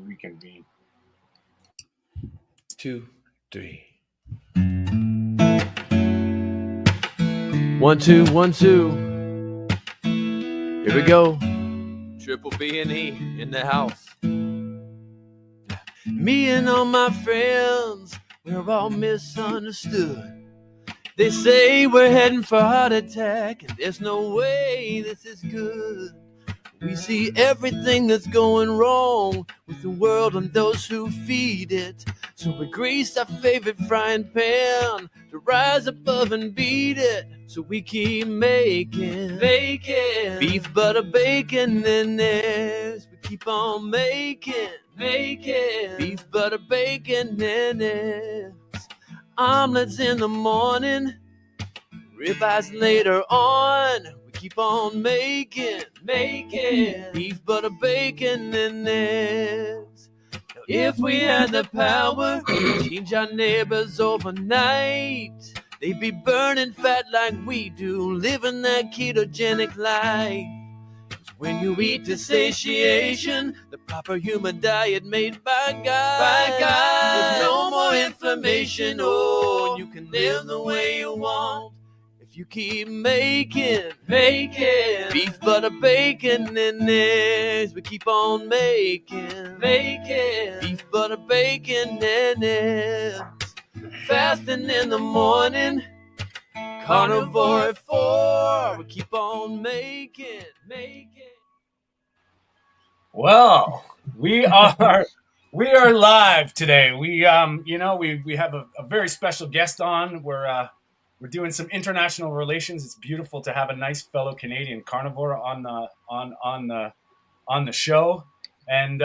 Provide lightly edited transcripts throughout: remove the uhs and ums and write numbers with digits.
reconvene. 2, 3. 1, 2, 1, 2. Here we go. Triple B and E in the house. Me and all my friends, we're all misunderstood. They say we're heading for a heart attack, and there's no way this is good. We see everything that's going wrong with the world and those who feed it. So we grease our favorite frying pan to rise above and beat it. So we keep making beef, butter, bacon, and eggs. We keep on making beef, butter, bacon, and eggs. Omelets in the morning, ribeyes later on. We keep on making beef, butter, bacon, and eggs. Now, if we had the power to change our neighbors overnight, they'd be burning fat like we do, living that ketogenic life. When you eat to satiation, the proper human diet made by God. There's no more inflammation, oh, you can live the way you want. If you keep making beef, butter, bacon, and eggs, we keep on making beef, butter, bacon, and eggs. Fasting in the morning, carnivore at 4, we keep on making. Well, we are live today. We have a very special guest on. We're doing some international relations. It's beautiful to have a nice fellow Canadian carnivore on the show. And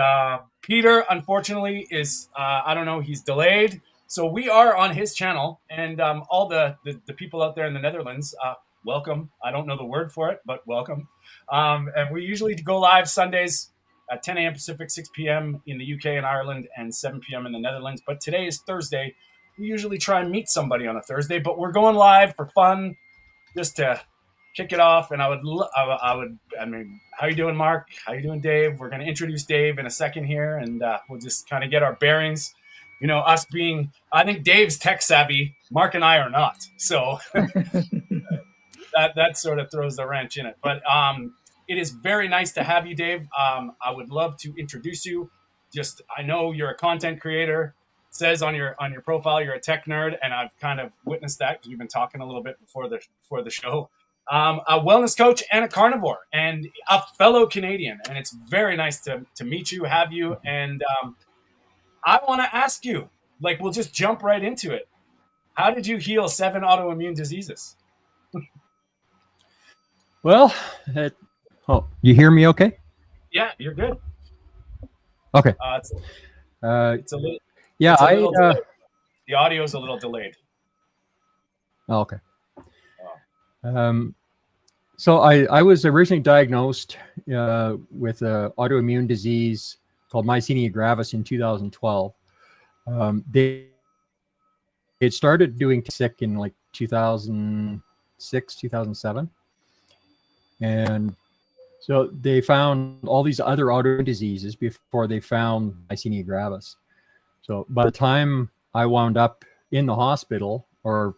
Peter, unfortunately, is I don't know, he's delayed. So we are on his channel, and all the people out there in the Netherlands, welcome. I don't know the word for it, but welcome. And we usually go live Sundays at 10 a.m. Pacific, 6 p.m. in the UK and Ireland, and 7 p.m. in the Netherlands. But today is Thursday. We usually try and meet somebody on a Thursday, but we're going live for fun, just to kick it off. And I mean, how you doing, Mark? How you doing, Dave? We're going to introduce Dave in a second here, and we'll just kind of get our bearings. You know, us being, I think Dave's tech savvy, Mark and I are not. So that sort of throws the wrench in it. But it is very nice to have you, Dave. I would love to introduce you. Just, I know you're a content creator. It says on your profile you're a tech nerd, and I've kind of witnessed that because we've been talking a little bit before the show. A wellness coach and a carnivore, and a fellow Canadian. And it's very nice to meet you, have you, and I want to ask you, like, we'll just jump right into it. How did you heal 7 autoimmune diseases? Well, you hear me okay? Yeah, you're good. Okay. It's a little, the audio is a little delayed. Oh, okay. So I was originally diagnosed with an autoimmune disease called myasthenia gravis in 2012. They had started doing sick in like 2006, 2007. And so they found all these other autoimmune diseases before they found myasthenia gravis. So by the time I wound up in the hospital, or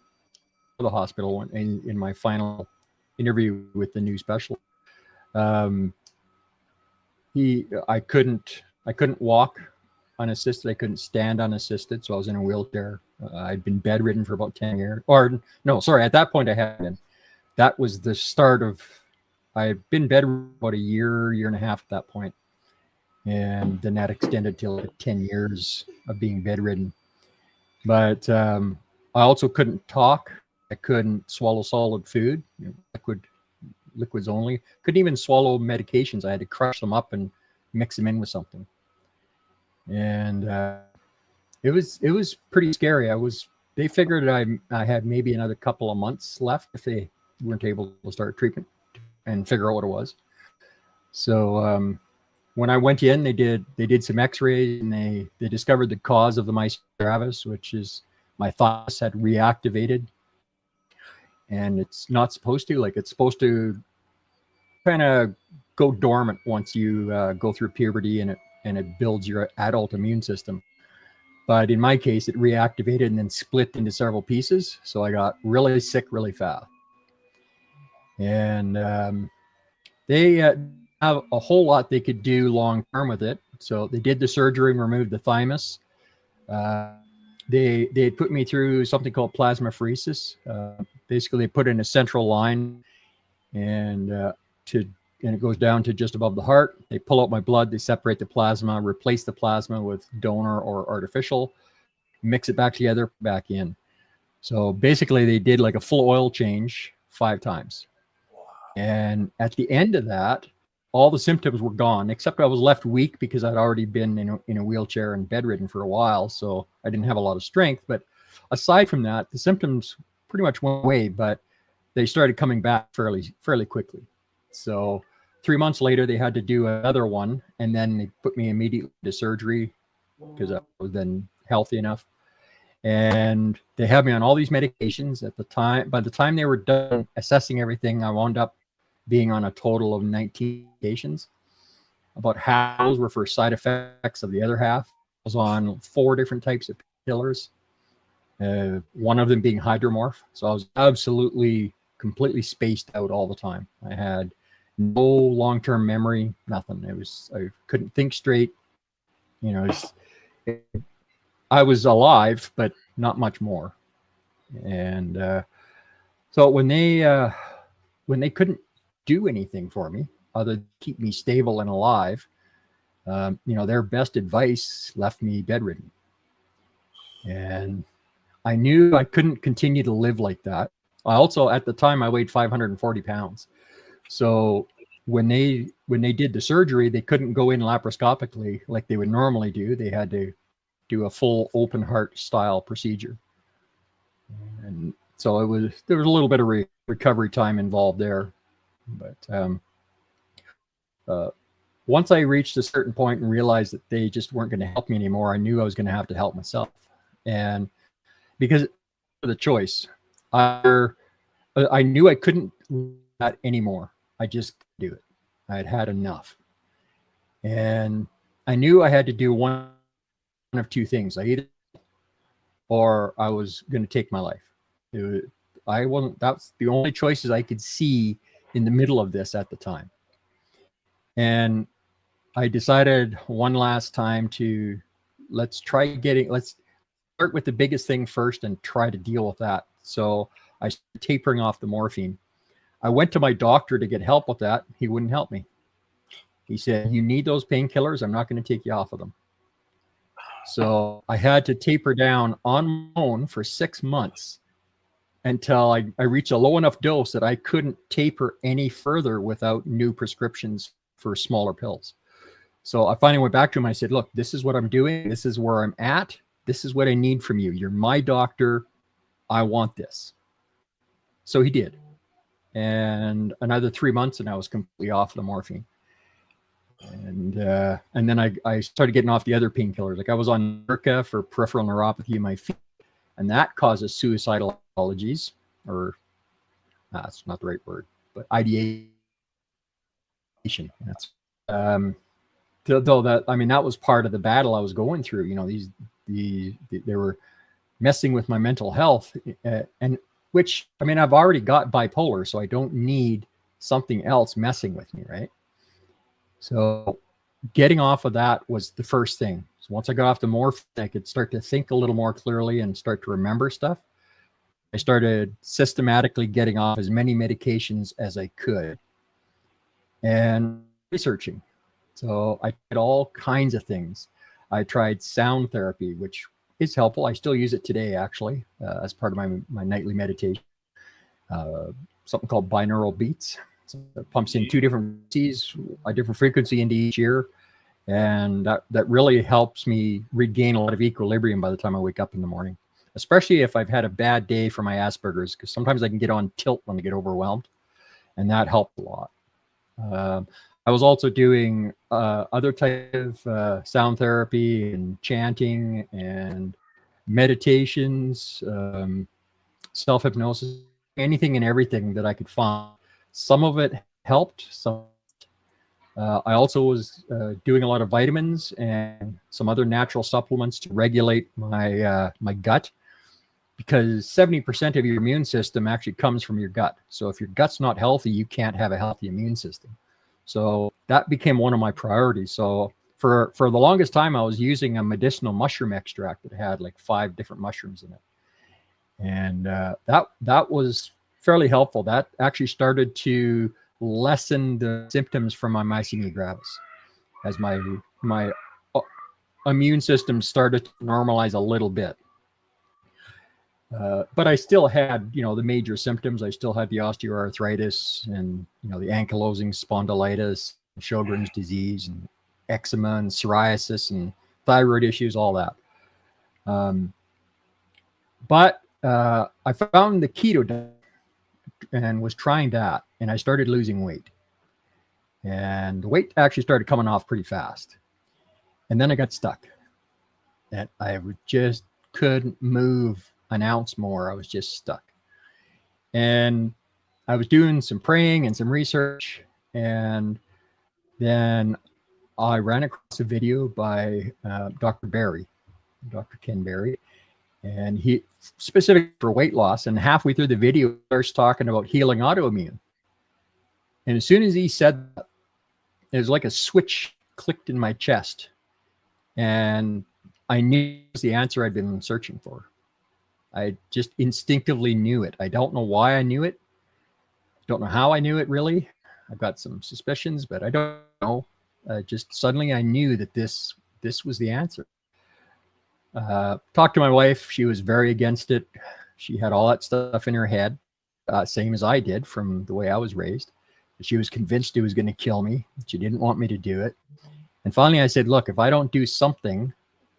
the hospital in my final interview with the new specialist, I couldn't walk unassisted. I couldn't stand unassisted. So I was in a wheelchair. I'd been bedridden for about 10 years. Or no, sorry. At that point I had been. That was the start of, I had been bedridden about a year and a half at that point. And then that extended to like 10 years of being bedridden. But I also couldn't talk. I couldn't swallow solid food, liquids only. Couldn't even swallow medications. I had to crush them up and mix them in with something. And it was pretty scary. They figured I had maybe another couple of months left if they weren't able to start treatment and figure out what it was. So when I went in, they did some x-rays, and they discovered the cause of the myasthenia gravis, which is my thymus had reactivated. And it's not supposed to, it's supposed to kind of go dormant once you go through puberty, and and it builds your adult immune system. But in my case, it reactivated and then split into several pieces. So I got really sick really fast. And they have a whole lot they could do long term with it. So they did the surgery and removed the thymus. They had put me through something called plasmapheresis. Basically, they put in a central line, and it goes down to just above the heart. They pull out my blood, they separate the plasma, replace the plasma with donor or artificial, mix it back together, back in. So basically, they did like a full oil change 5 times. And at the end of that, all the symptoms were gone, except I was left weak because I'd already been in a wheelchair and bedridden for a while. So I didn't have a lot of strength. But aside from that, the symptoms pretty much went away, but they started coming back fairly quickly. So 3 months later, they had to do another one. And then they put me immediately to surgery because I was then healthy enough. And they had me on all these medications at the time. By the time they were done assessing everything, I wound up being on a total of 19 medications. About half of those were for side effects of the other half. I was on 4 different types of pillars, one of them being hydromorph. So I was absolutely, completely spaced out all the time. I had no long-term memory, nothing. I couldn't think straight. You know, I was alive, but not much more. And so when they couldn't do anything for me other than keep me stable and alive, their best advice left me bedridden. And I knew I couldn't continue to live like that. I also, at the time, I weighed 540 pounds. So when they did the surgery, they couldn't go in laparoscopically like they would normally do. They had to do a full open heart style procedure. And so there was a little bit of recovery time involved there. But once I reached a certain point and realized that they just weren't going to help me anymore, I knew I was going to have to help myself. And because of the choice, I knew I couldn't do that anymore. I just couldn't do it. I had enough. And I knew I had to do one of 2 things. Or I was going to take my life. That's the only choices I could see in the middle of this at the time. And I decided one last time let's start with the biggest thing first and try to deal with that. So I started tapering off the morphine. I went to my doctor to get help with that. He wouldn't help me. He said, "You need those painkillers. I'm not going to take you off of them." So I had to taper down on my own for 6 months until I reached a low enough dose that I couldn't taper any further without new prescriptions for smaller pills. So I finally went back to him. I said, "Look, this is what I'm doing. This is where I'm at. This is what I need from you. You're my doctor. I want this." So he did. And another 3 months and I was completely off the morphine. And then I started getting off the other painkillers. Like I was on Nurka for peripheral neuropathy in my feet, and that causes suicidal allergies, or that's not the right word, but ideation. That's though that, I mean, that was part of the battle I was going through. You know, they were messing with my mental health, and which, I mean, I've already got bipolar, so I don't need something else messing with me, right? So getting off of that was the first thing. So once I got off the morphine, I could start to think a little more clearly and start to remember stuff. I started systematically getting off as many medications as I could and researching. So I did all kinds of things. I tried sound therapy, which is helpful. I still use it today, actually, as part of my nightly meditation. Something called binaural beats. So it pumps in 2 different frequencies, a different frequency into each ear. And that really helps me regain a lot of equilibrium by the time I wake up in the morning, especially if I've had a bad day for my Asperger's, because sometimes I can get on tilt when I get overwhelmed, and that helped a lot. I was also doing other types of sound therapy and chanting and meditations, self-hypnosis, anything and everything that I could find. Some of it helped, some I also was doing a lot of vitamins and some other natural supplements to regulate my my gut, because 70% of your immune system actually comes from your gut. So if your gut's not healthy, you can't have a healthy immune system. So that became one of my priorities. So for the longest time, I was using a medicinal mushroom extract that had like 5 different mushrooms in it. And that was fairly helpful. That actually started to lessen the symptoms from my myasthenia gravis as my immune system started to normalize a little bit. But I still had, the major symptoms. I still had the osteoarthritis and, the ankylosing spondylitis, Sjogren's disease, and eczema and psoriasis and thyroid issues, all that. But I found the keto diet and was trying that, and I started losing weight. And the weight actually started coming off pretty fast. And then I got stuck. And I just couldn't move an ounce more. I was just stuck. And I was doing some praying and some research, and then I ran across a video by Dr. Ken Berry, and he specific for weight loss. And halfway through the video, he starts talking about healing autoimmune. And as soon as he said that, it was like a switch clicked in my chest, and I knew it was the answer I'd been searching for. I just instinctively knew it. I don't know why I knew it. Don't know how I knew it, really. I've got some suspicions, but I don't know. Just suddenly I knew that this was the answer. Talked to my wife. She was very against it. She had all that stuff in her head, same as I did from the way I was raised. She was convinced it was going to kill me. She didn't want me to do it. And finally I said, look, if I don't do something,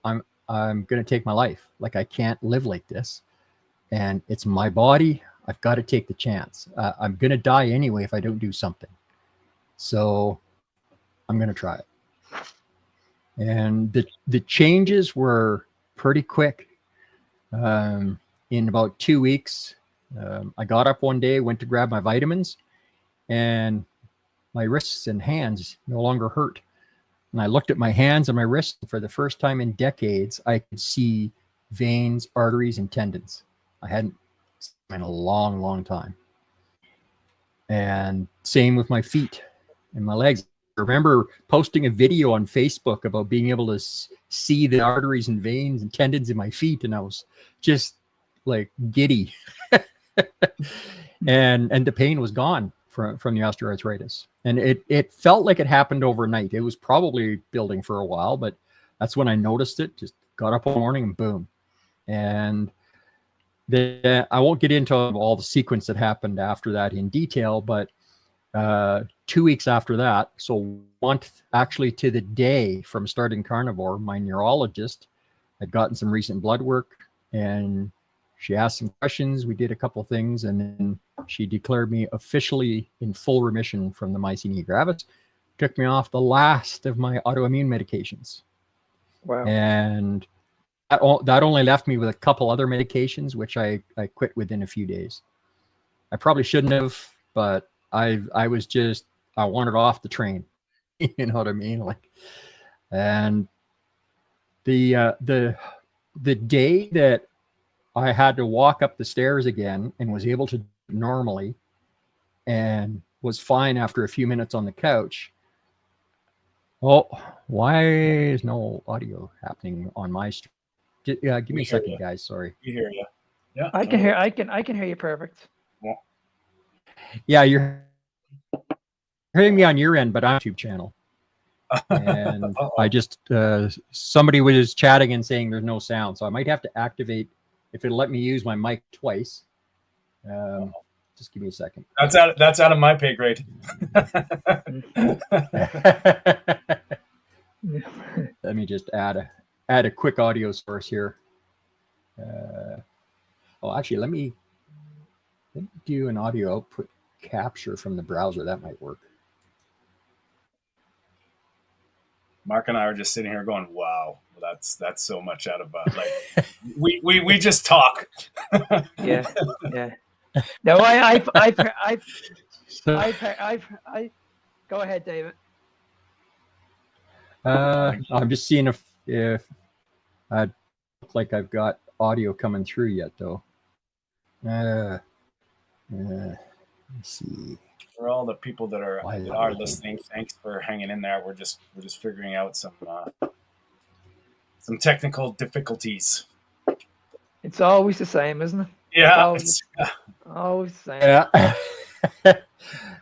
I'm going to take my life. Like, I can't live like this. And it's my body. I've got to take the chance. I'm going to die anyway if I don't do something. So I'm going to try it. And the changes were pretty quick. In about 2 weeks, I got up one day, went to grab my vitamins, and my wrists and hands no longer hurt. And I looked at my hands and my wrists. For the first time in decades, I could see veins, arteries, and tendons. I hadn't in a long, long time. And same with my feet and my legs. I remember posting a video on Facebook about being able to see the arteries and veins and tendons in my feet, and I was just like giddy. and the pain was gone from the osteoarthritis. And it felt like it happened overnight. It was probably building for a while, but that's when I noticed it. Just got up one morning and boom. And I won't get into all the sequence that happened after that in detail, but 2 weeks after that, so 1 month actually to the day from starting carnivore, my neurologist had gotten some recent blood work, and she asked some questions. We did a couple of things, and then she declared me officially in full remission from the myasthenia gravis, took me off the last of my autoimmune medications. Wow. And that only left me with a couple other medications, which I quit within a few days. I probably shouldn't have, but I wanted off the train. You know what I mean? Like, and the day that I had to walk up the stairs again and was able to normally and was fine after a few minutes on the couch. Oh, why is no audio happening on my stream? Give me a second, guys. Sorry. We hear you. Yeah. I can hear you perfect. Yeah, you're hearing me on your end, but on YouTube channel. And I just somebody was chatting and saying there's no sound, so I might have to activate if it'll let me use my mic twice. Just give me a second. That's out of my pay grade. Let me just add a quick audio source here. Actually, let me do an audio output capture from the browser. That might work. Mark and I are just sitting here going, "Wow, that's so much out of like we just talk." Yeah. No, go ahead, David. I'm just seeing if I look like I've got audio coming through yet, though. Let's see. For all the people that are listening, thanks for hanging in there. We're just figuring out some technical difficulties. It's always the same, isn't it? Yeah, Always the same. Yeah.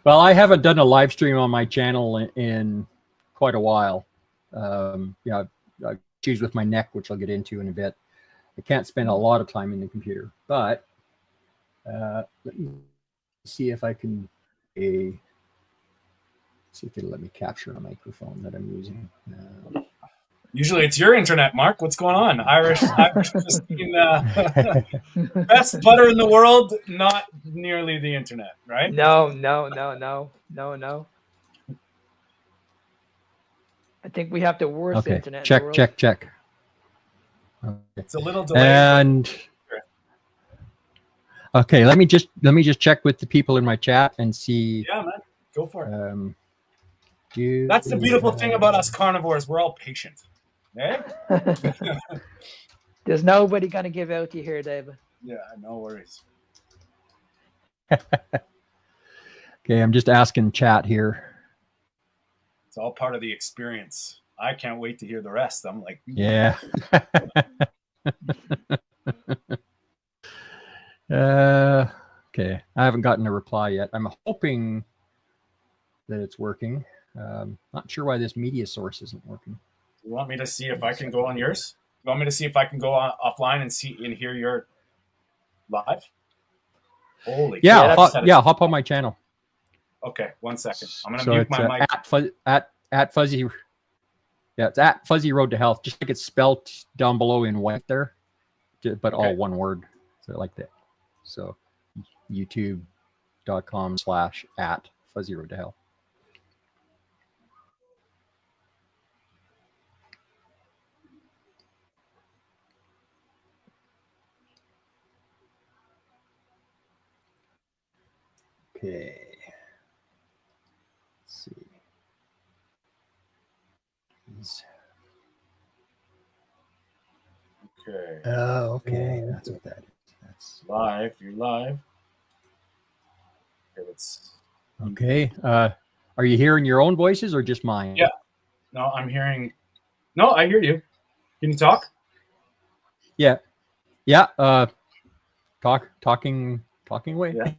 Well, I haven't done a live stream on my channel in quite a while. Yeah, I've issues with my neck, which I'll get into in a bit. I can't spend a lot of time in the computer, but let me see if I can see if it'll let me capture a microphone that I'm using. Usually it's your internet, Mark. What's going on? Irish Christine, best butter in the world, not nearly the internet, right? No. I think we have the worst internet in the world. Check. Okay. It's a little delayed. And okay, let me just check with the people in my chat and see. Yeah, man, go for it. That's the beautiful thing about us carnivores. We're all patient. Eh? There's nobody gonna give out to you here, David. Yeah, no worries. Okay, I'm just asking chat here. It's all part of the experience. I can't wait to hear the rest. I'm like, yeah. Okay, I haven't gotten a reply yet. I'm hoping that it's working. Not sure why this media source isn't working. You want me to see if I can go on yours? You want me to see if I can go offline and see and hear your live? Holy hop on my channel. Okay, 1 second. I'm gonna mute my mic. At Fuzzy. Yeah, it's at Fuzzy Road to Health. Just like it's spelled down below in white there, but all one word. So like that. So youtube.com/at Fuzzy Road to Health. Okay. Let's see. Okay. Oh, okay. That's what that is. That's live. You're live. Okay. Are you hearing your own voices or just mine? Yeah. No, I'm hearing. No, I hear you. Can you talk? Yeah. Yeah. Talking away. Yeah.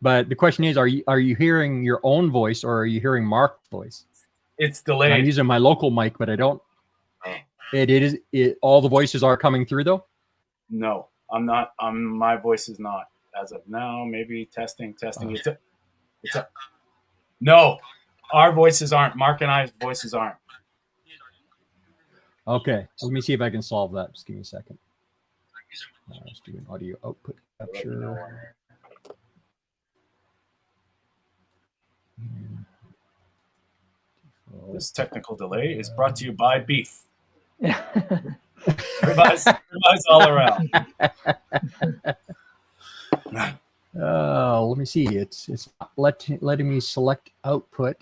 But the question is, are you hearing your own voice or are you hearing Mark's voice? It's delayed. I'm using my local mic, but I don't. It all the voices are coming through though? No, I'm not. My voice is not as of now. Maybe testing. Oh. It's a. No, our voices aren't. Mark and I's voices aren't. Okay, let me see if I can solve that. Just give me a second. Let's do an audio output capture. This technical delay is brought to you by beef. Ribeyes all around. Let me see. It's not letting me select output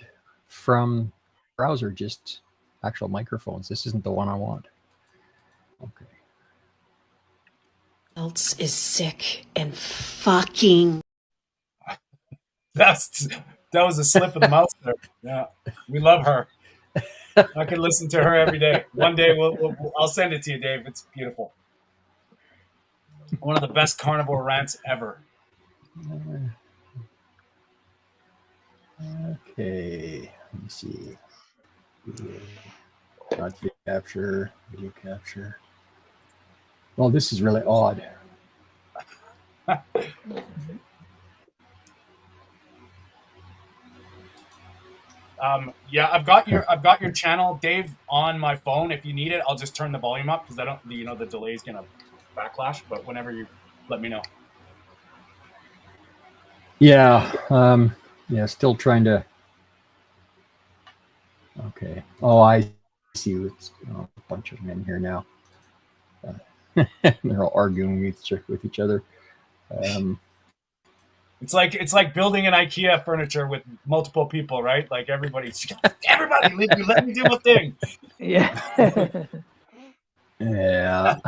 from browser, just actual microphones. This isn't the one I want. Okay. Else is sick and fucking. That was a slip of the mouth there. Yeah, we love her. I can listen to her every day. One day I'll send it to you, Dave. It's beautiful. One of the best carnivore rants ever. Okay, let me see. Not video capture. Well, this is really odd. Yeah, I've got your channel, Dave, on my phone. If you need it, I'll just turn the volume up because I don't, the delay is gonna backlash. But whenever you let me know. Yeah, still trying to. Okay. Oh, I see. It's a bunch of them in here now. They're all arguing with each other. It's like building an IKEA furniture with multiple people, right? Like everybody, let me do my thing. Yeah. Yeah.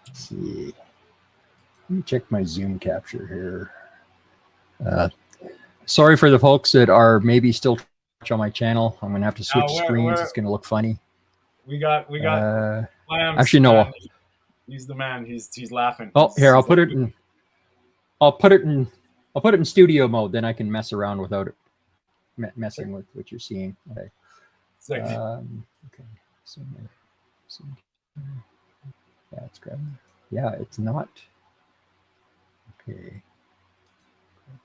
Let's see. Let me check my Zoom capture here. Sorry for the folks that are maybe still on my channel. I'm gonna have to switch screens. It's gonna look funny. We got. Actually, no. Man. He's the man. He's laughing. Oh, here, I'll put it in studio mode. Then I can mess around without it messing with what you're seeing. Okay. Okay. So, yeah, it's grabbing. Yeah, it's not. Okay.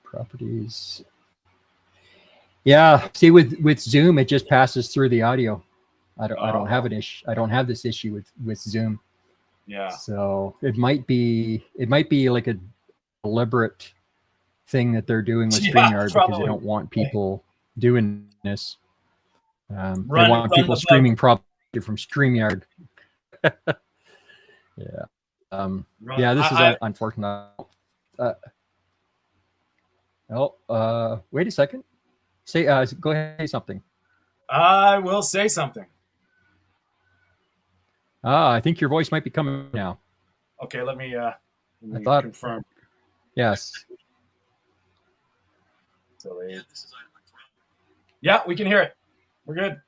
Properties. Yeah. See, with Zoom, it just passes through the audio. I don't have an issue. I don't have this issue with Zoom. Yeah. So it might be like a deliberate thing that they're doing with StreamYard because they don't want people doing this. They want people streaming probably from StreamYard. Yeah. Yeah, this is unfortunate. Wait a second. Say, go ahead and say something. I will say something. I think your voice might be coming now. Okay, let me confirm. Yes. Yeah, we can hear it. We're good.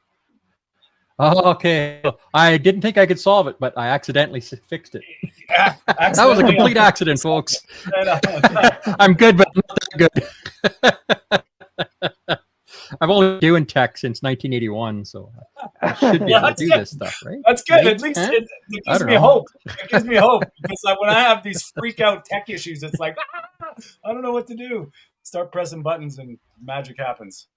Oh, okay. I didn't think I could solve it, but I accidentally fixed it. Yeah, that was a complete accident, folks. I'm good, but not that good. I've only been doing tech since 1981, so I should be able to do this stuff, right? That's good. At least it gives me hope. It gives me hope because when I have these freak out tech issues, it's like I don't know what to do. Start pressing buttons and magic happens.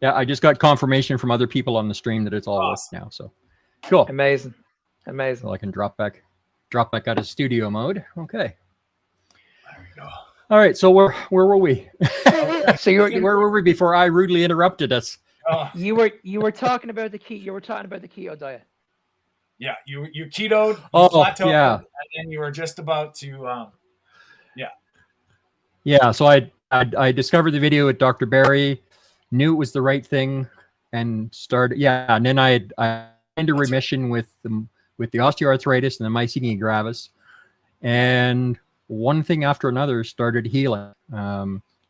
Yeah, I just got confirmation from other people on the stream that it's all awesome now. So cool. Amazing. So I can drop back out of studio mode. Okay. There we go. All right. So where were we? So where were we before I rudely interrupted us? You were talking about the keto diet. Yeah, you ketoed, plateaued, and then you were just about to Yeah, so I discovered the video with Dr. Barry, knew it was the right thing, and started. And then I into remission with the osteoarthritis and the myasthenia gravis, and one thing after another started healing.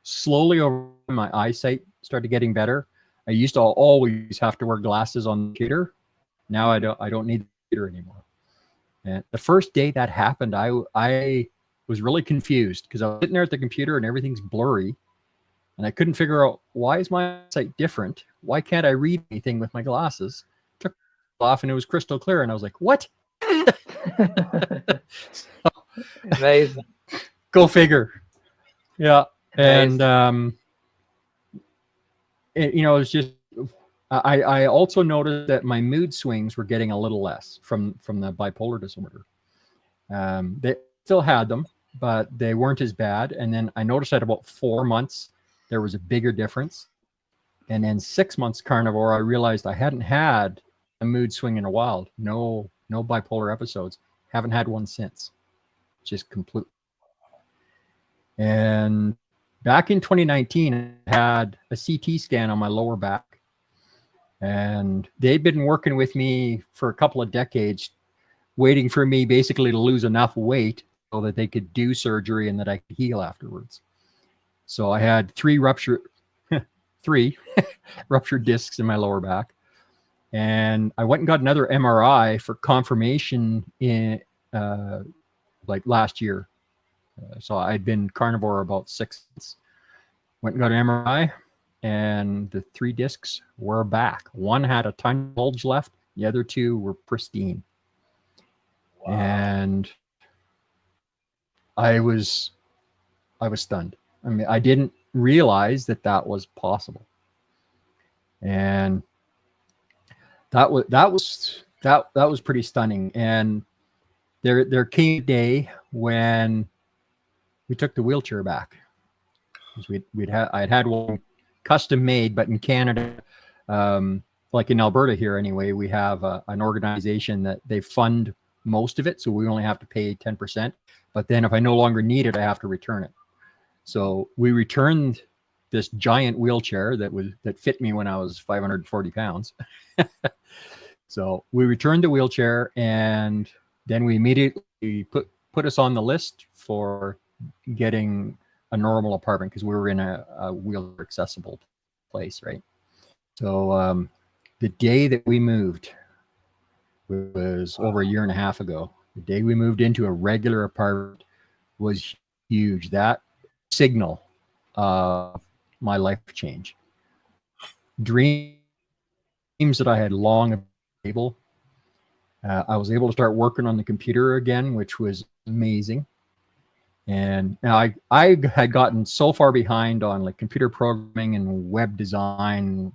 Slowly over my eyesight started getting better. I used to always have to wear glasses on the computer. Now I don't need the computer anymore. And the first day that happened, I was really confused because I was sitting there at the computer and everything's blurry. And I couldn't figure out, why is my eyesight different? Why can't I read anything with my glasses? Took it off and it was crystal clear. And I was like, what? Amazing. Go figure. Yeah. And, it's just, I also noticed that my mood swings were getting a little less from the bipolar disorder. They still had them, but they weren't as bad. And then I noticed at about 4 months, there was a bigger difference. And then 6 months carnivore, I realized I hadn't had a mood swing in a while. No bipolar episodes. Haven't had one since. Just completely. And back in 2019, I had a CT scan on my lower back. And they'd been working with me for a couple of decades, waiting for me basically to lose enough weight so that they could do surgery and that I could heal afterwards. So I had three ruptured discs in my lower back. And I went and got another MRI for confirmation in like last year. So I'd been carnivore about 6 months. Went and got an MRI, and the 3 discs were back. One had a tiny bulge left. The other 2 were pristine. Wow. And I was stunned. I mean, I didn't realize that was possible. And that was pretty stunning. And there came a day when we took the wheelchair back. I'd had one custom made, but in Canada, like in Alberta here anyway, we have an organization that they fund most of it, so we only have to pay 10%. But then if I no longer need it, I have to return it. So we returned this giant wheelchair that fit me when I was 540 pounds. So we returned the wheelchair, and then we immediately put us on the list for getting a normal apartment, because we were in a wheelchair accessible place, right? So the day that we moved was over a year and a half ago. The day we moved into a regular apartment was huge. That signal of my life change. Dreams that I had long able. I was able to start working on the computer again, which was amazing. And now I had gotten so far behind on like computer programming and web design,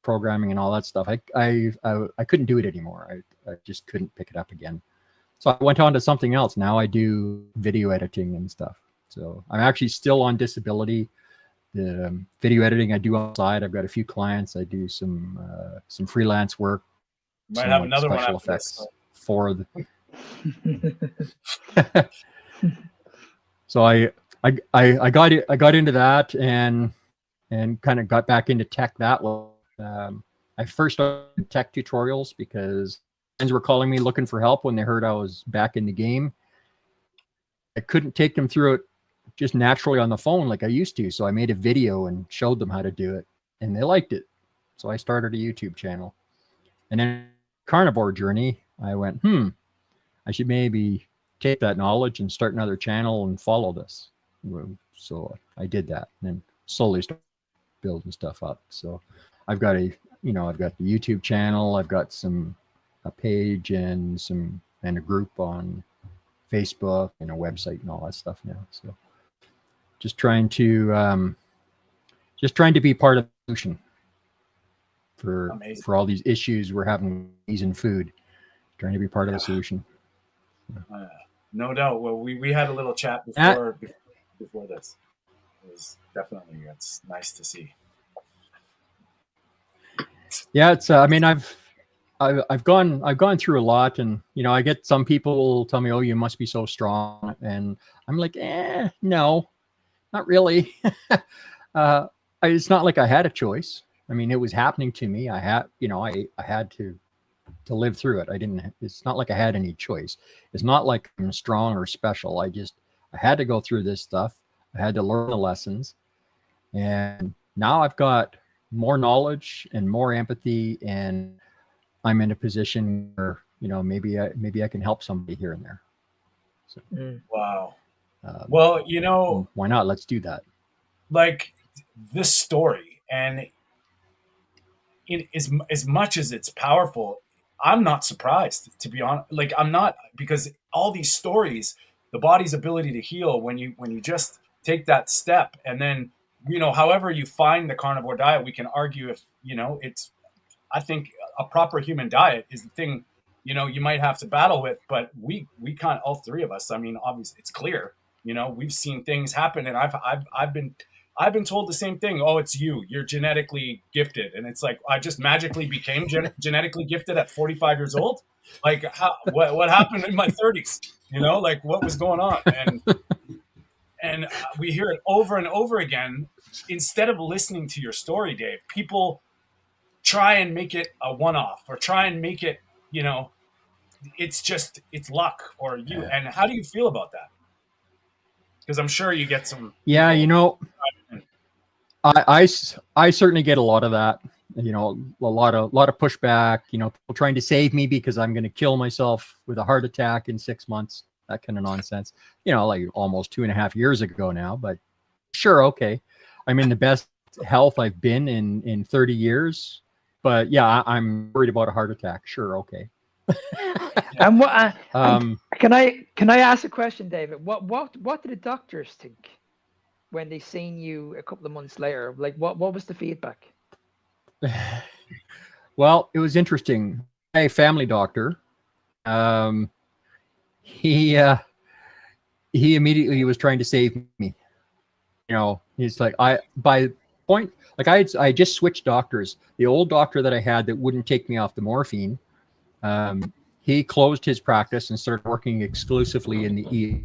programming and all that stuff. I couldn't do it anymore. I just couldn't pick it up again. So I went on to something else. Now I do video editing and stuff. So I'm actually still on disability. The video editing I do on the side. I've got a few clients. I do some freelance work. Might have another one special after effects this. for the. So I got into that and kind of got back into tech that way. I first started tech tutorials because friends were calling me looking for help when they heard I was back in the game. I couldn't take them through it just naturally on the phone like I used to. So I made a video and showed them how to do it, and they liked it. So I started a YouTube channel. And then carnivore journey, I went, I should maybe take that knowledge and start another channel and follow this. So I did that, and then slowly started building stuff up. So I've got the YouTube channel. I've got a page and a group on Facebook and a website and all that stuff now. So just trying to be part of the solution for all these issues we're having in food, trying to be part of the solution. No doubt. Well, we had a little chat before this. It was definitely, it's nice to see. Yeah, it's I mean, I've gone through a lot, and I get some people tell me, "Oh, you must be so strong," and I'm like, no, not really. It's not like I had a choice. I mean, it was happening to me. I had to live through it. It's not like I had any choice. It's not like I'm strong or special. I had to go through this stuff. I had to learn the lessons. And now I've got more knowledge and more empathy, and I'm in a position where, maybe I can help somebody here and there. So, wow. Well, why not? Let's do that. Like this story, and as much as it's powerful, I'm not surprised, to be honest. Like, I'm not, because all these stories, the body's ability to heal when you just take that step, and then, however you find the carnivore diet, we can argue if, it's, I think a proper human diet is the thing, you might have to battle with, but we can't, all three of us. I mean, obviously it's clear, we've seen things happen, and I've been told the same thing. Oh, it's you're genetically gifted. And it's like, I just magically became genetically gifted at 45 years old. Like, what happened in my 30s? Like, what was going on? And we hear it over and over again. Instead of listening to your story, Dave, people try and make it a one-off, or try and make it, it's luck or you. And how do you feel about that? Because I'm sure you get some. Yeah, I certainly get a lot of that. A lot of pushback. People trying to save me because I'm going to kill myself with a heart attack in 6 months. That kind of nonsense. Like almost 2.5 years ago now. But sure, okay. I'm in the best health I've been in 30 years. But yeah, I'm worried about a heart attack. Sure, okay. And what? Can I ask a question, David? What did the doctors think when they seen you a couple of months later? Like, what was the feedback? Well, it was interesting. My family doctor, he immediately was trying to save me. He's like, I just switched doctors. The old doctor that I had that wouldn't take me off the morphine, he closed his practice and started working exclusively in the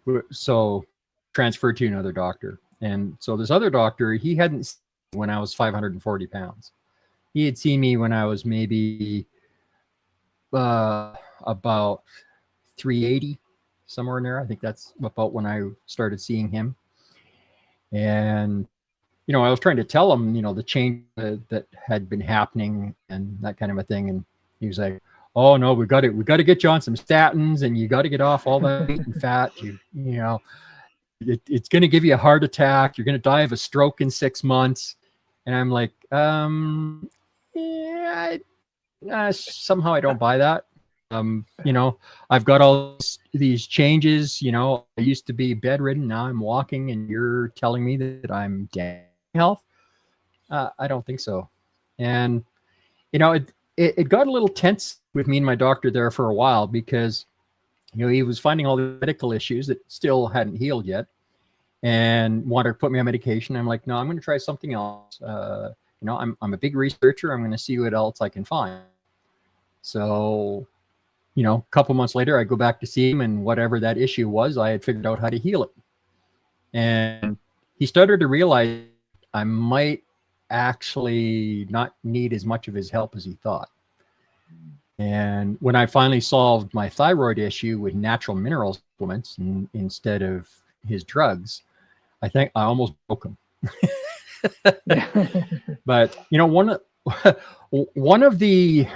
ER. So transferred to another doctor. And so this other doctor, he hadn't seen me when I was 540 pounds. He had seen me when I was maybe about 380, somewhere in there. I think that's about when I started seeing him. And, you know, I was trying to tell him, you know, the change that had been happening and that kind of a thing. And he was like, oh no, we got to get you on some statins, and you got to get off all that meat and fat. You know, it's going to give you a heart attack. You're going to die of a stroke in 6 months. And I'm like, yeah, somehow I don't buy that. You know, I've got all these changes. You know, I used to be bedridden. Now I'm walking, and you're telling me that I'm dead in health. I don't think so. And, you know, it got a little tense with me and my doctor there for a while, because, you know, he was finding all the medical issues that still hadn't healed yet and wanted to put me on medication. I'm like, no, I'm going to try something else. You know, I'm a big researcher. I'm going to see what else I can find. So, you know, a couple months later, I go back to see him, and whatever that issue was, I had figured out how to heal it. And he started to realize I might actually not need as much of his help as he thought. And when I finally solved my thyroid issue with natural mineral supplements instead of his drugs, I think I almost broke him. But, you know, one of the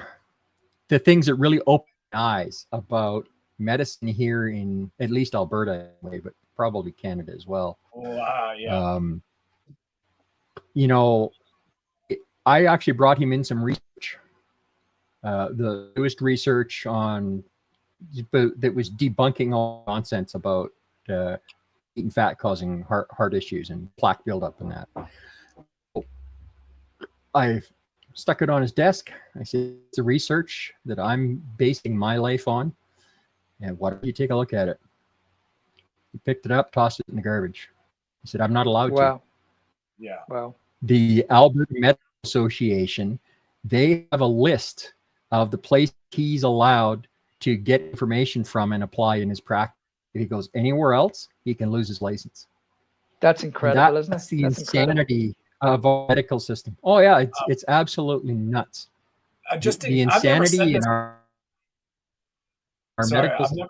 things that really opened my eyes about medicine here in at least Alberta, anyway, but probably Canada as well. Yeah. You know, I actually brought him in some research. The newest research that was debunking all nonsense about eating fat causing heart issues and plaque buildup and that. I stuck it on his desk. I said, it's a research that I'm basing my life on, and why don't you take a look at it? He picked it up, tossed it in the garbage. He said, I'm not allowed to. Yeah. Wow. The Alberta Medical Association, they have a list of the places he's allowed to get information from and apply in his practice. If he goes anywhere else, he can lose his license. That's incredible, isn't it? That's the insanity of our medical system. Oh yeah, it's absolutely nuts. The insanity in our medical system.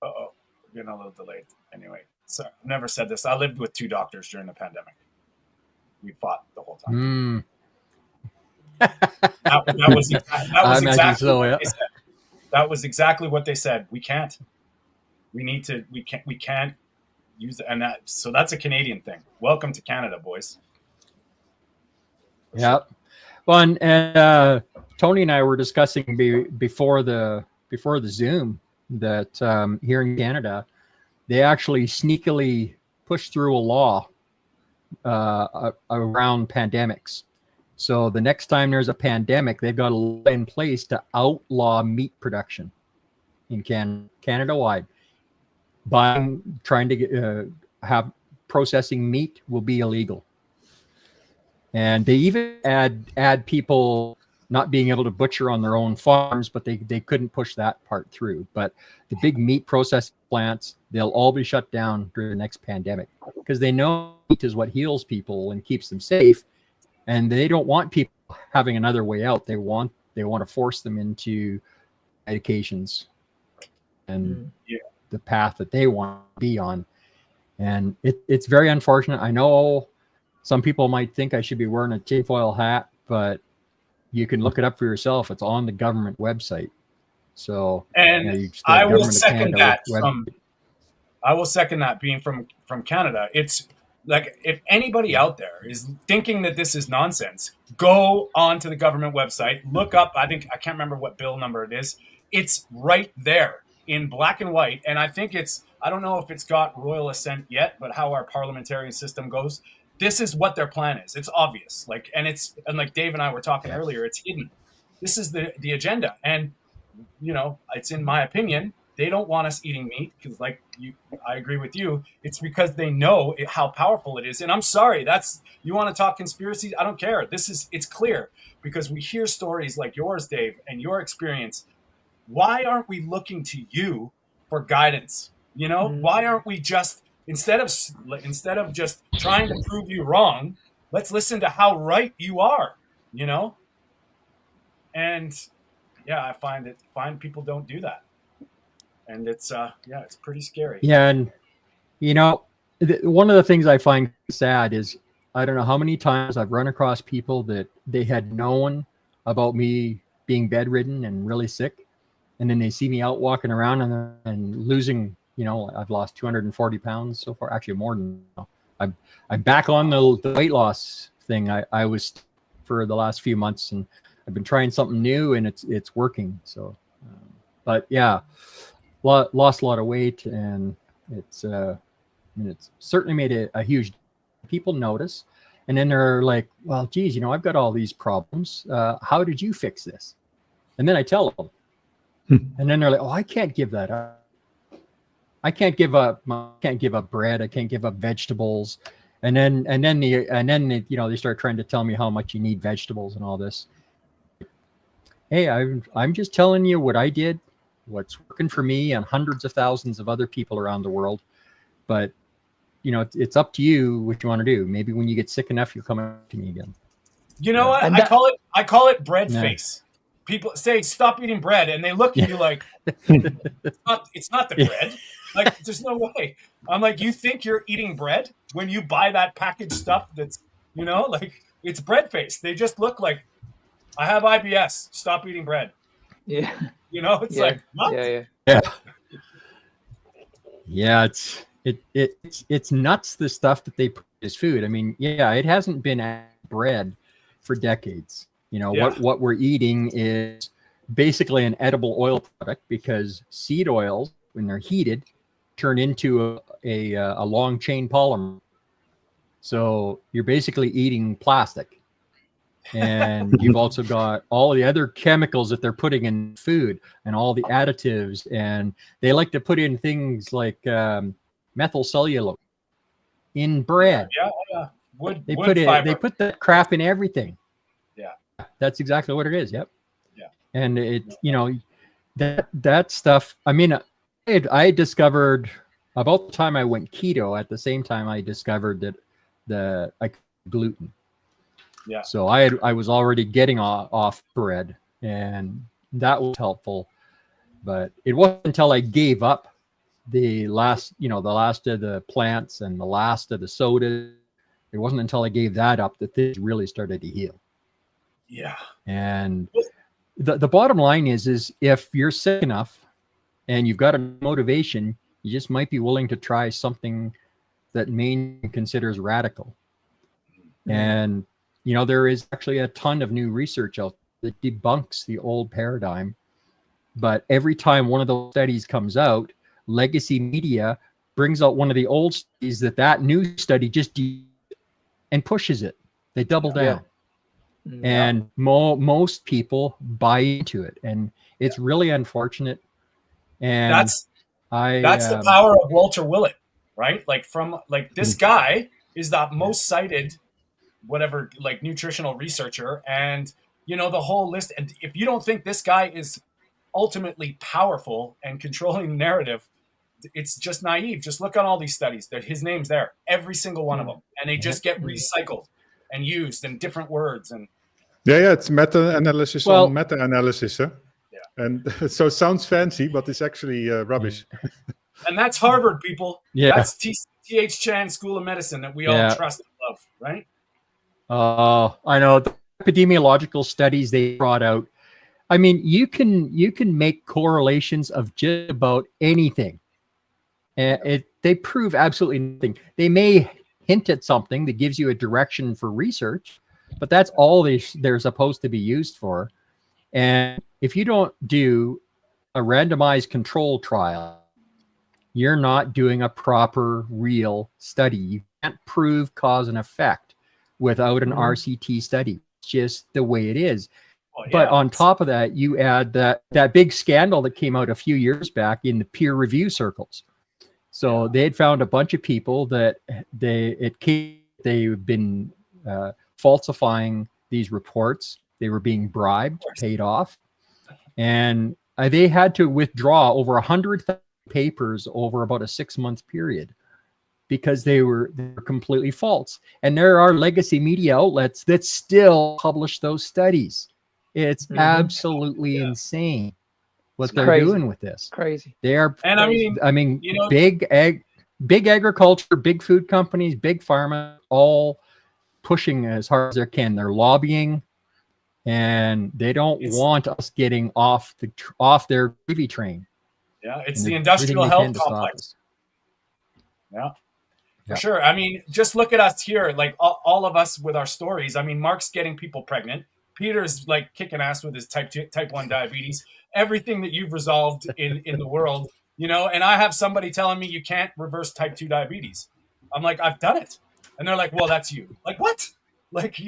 Uh-oh, we're getting a little delayed. Anyway, so I've never said this. I lived with 2 doctors during the pandemic. We fought the whole time. That was exactly so, what they said. That was exactly what they said. We can't use it. And so that's a Canadian thing. Welcome to Canada, boys. Yeah. Well, and Tony and I were discussing before the Zoom that here in Canada, they actually sneakily pushed through a law around pandemics. So the next time there's a pandemic, they've got a law in place to outlaw meat production in Canada-wide. Trying to have processing meat will be illegal. And they even add people not being able to butcher on their own farms, but they couldn't push that part through. But the big meat processing plants, they'll all be shut down during the next pandemic, because they know meat is what heals people and keeps them safe. And they don't want people having another way out. They want to force them into medications and the path that they want to be on. And it's very unfortunate. I know some people might think I should be wearing a tinfoil hat, but you can look it up for yourself. It's on the government website. So, and I will second that. I will second that. Being from Canada, it's like, if anybody out there is thinking that this is nonsense, go on to the government website, look up. I can't remember what bill number it is. It's right there in black and white. And I think I don't know if it's got royal assent yet, but how our parliamentary system goes, this is what their plan is. It's obvious. And like Dave and I were talking earlier, it's hidden. This is the agenda. And, you know, it's, in my opinion, they don't want us eating meat because, like you, I agree with you. It's because they know how powerful it is. And I'm sorry, you want to talk conspiracies? I don't care. It's clear because we hear stories like yours, Dave, and your experience. Why aren't we looking to you for guidance? Why aren't we just instead of just trying to prove you wrong, let's listen to how right you are. And yeah, I find people don't do that, and it's pretty scary. Yeah, and one of the things I find sad is I don't know how many times I've run across people that they had known about me being bedridden and really sick, and then they see me out walking around and losing. I've lost 240 pounds so far. Actually, more than I'm back on the weight loss thing. I was for the last few months, and I've been trying something new, and it's working. So, but yeah, lost a lot of weight, and it's certainly made a huge. People notice, and then they're like, "Well, geez, I've got all these problems. How did you fix this?" And then I tell them, and then they're like, "Oh, I can't give that up. I can't give up bread. I can't give up vegetables." And then they start trying to tell me how much you need vegetables and all this. Hey, I'm just telling you what I did, what's working for me and hundreds of thousands of other people around the world. But it's up to you what you want to do. Maybe when you get sick enough, you'll come up to me again. You know what? I call it bread face. People say stop eating bread, and they look at you like it's not the bread. Like there's no way. I'm like, you think you're eating bread when you buy that packaged stuff that's like it's bread face. They just look like I have IBS. Stop eating bread. Yeah. It's like what? Yeah. It's nuts, the stuff that they put as food. I mean, it hasn't been bread for decades. What we're eating is basically an edible oil product because seed oils, when they're heated, turn into a long chain polymer. So you're basically eating plastic. And you've also got all the other chemicals that they're putting in food and all the additives. And they like to put in things like methyl cellulose in bread. Yeah. They put that crap in everything. Yeah. That's exactly what it is. Yep. Yeah. And that stuff, I mean, I discovered about the time I went keto, at the same time I discovered that I could gluten. Yeah. So I was already getting off bread, and that was helpful. But it wasn't until I gave up the last of the plants and the last of the soda. It wasn't until I gave that up that things really started to heal. Yeah. And the bottom line is if you're sick enough and you've got a motivation, you just might be willing to try something that Maine considers radical. And there is actually a ton of new research out there that debunks the old paradigm. But every time one of those studies comes out, legacy media brings out one of the old studies that new study just and pushes it. They double down. Yeah. And most people buy into it. And it's really unfortunate. And that's the power of Walter Willett, right? Like this guy is the most cited nutritional researcher, and the whole list. And if you don't think this guy is ultimately powerful and controlling the narrative, it's just naive. Just look on all these studies that his name's there, every single one of them, and they just get recycled and used in different words. And it's meta-analysis on meta-analysis, huh? Yeah. And so it sounds fancy, but it's actually rubbish. And that's Harvard, people. Yeah. That's T.H. Chan School of Medicine that we all trust and love, right? I know the epidemiological studies they brought out. I mean, you can make correlations of just about anything. They prove absolutely nothing. They may hint at something that gives you a direction for research, but that's all they're supposed to be used for. And if you don't do a randomized control trial, you're not doing a proper, real study. You can't prove cause and effect without an RCT study. It's just the way it is. But on top of that, you add that big scandal that came out a few years back in the peer review circles. So they had found a bunch of people that they've been falsifying these reports. They were being bribed, paid off, and they had to withdraw over 100,000 papers over about a 6-month period because they were completely false. And there are legacy media outlets that still publish those studies. It's absolutely insane what they're doing with this. Crazy. They are, and I mean, big agriculture, big food companies, big pharma, all pushing as hard as they can. They're lobbying, and they don't want us getting off their gravy train. Yeah, it's the industrial health complex. Yeah. For sure. I mean, just look at us here, like all of us with our stories. I mean, Mark's getting people pregnant. Peter's like kicking ass with his type 1 diabetes. Everything that you've resolved in the world, and I have somebody telling me you can't reverse type 2 diabetes. I'm like, I've done it. And they're like, well, that's you. Like, what? Like,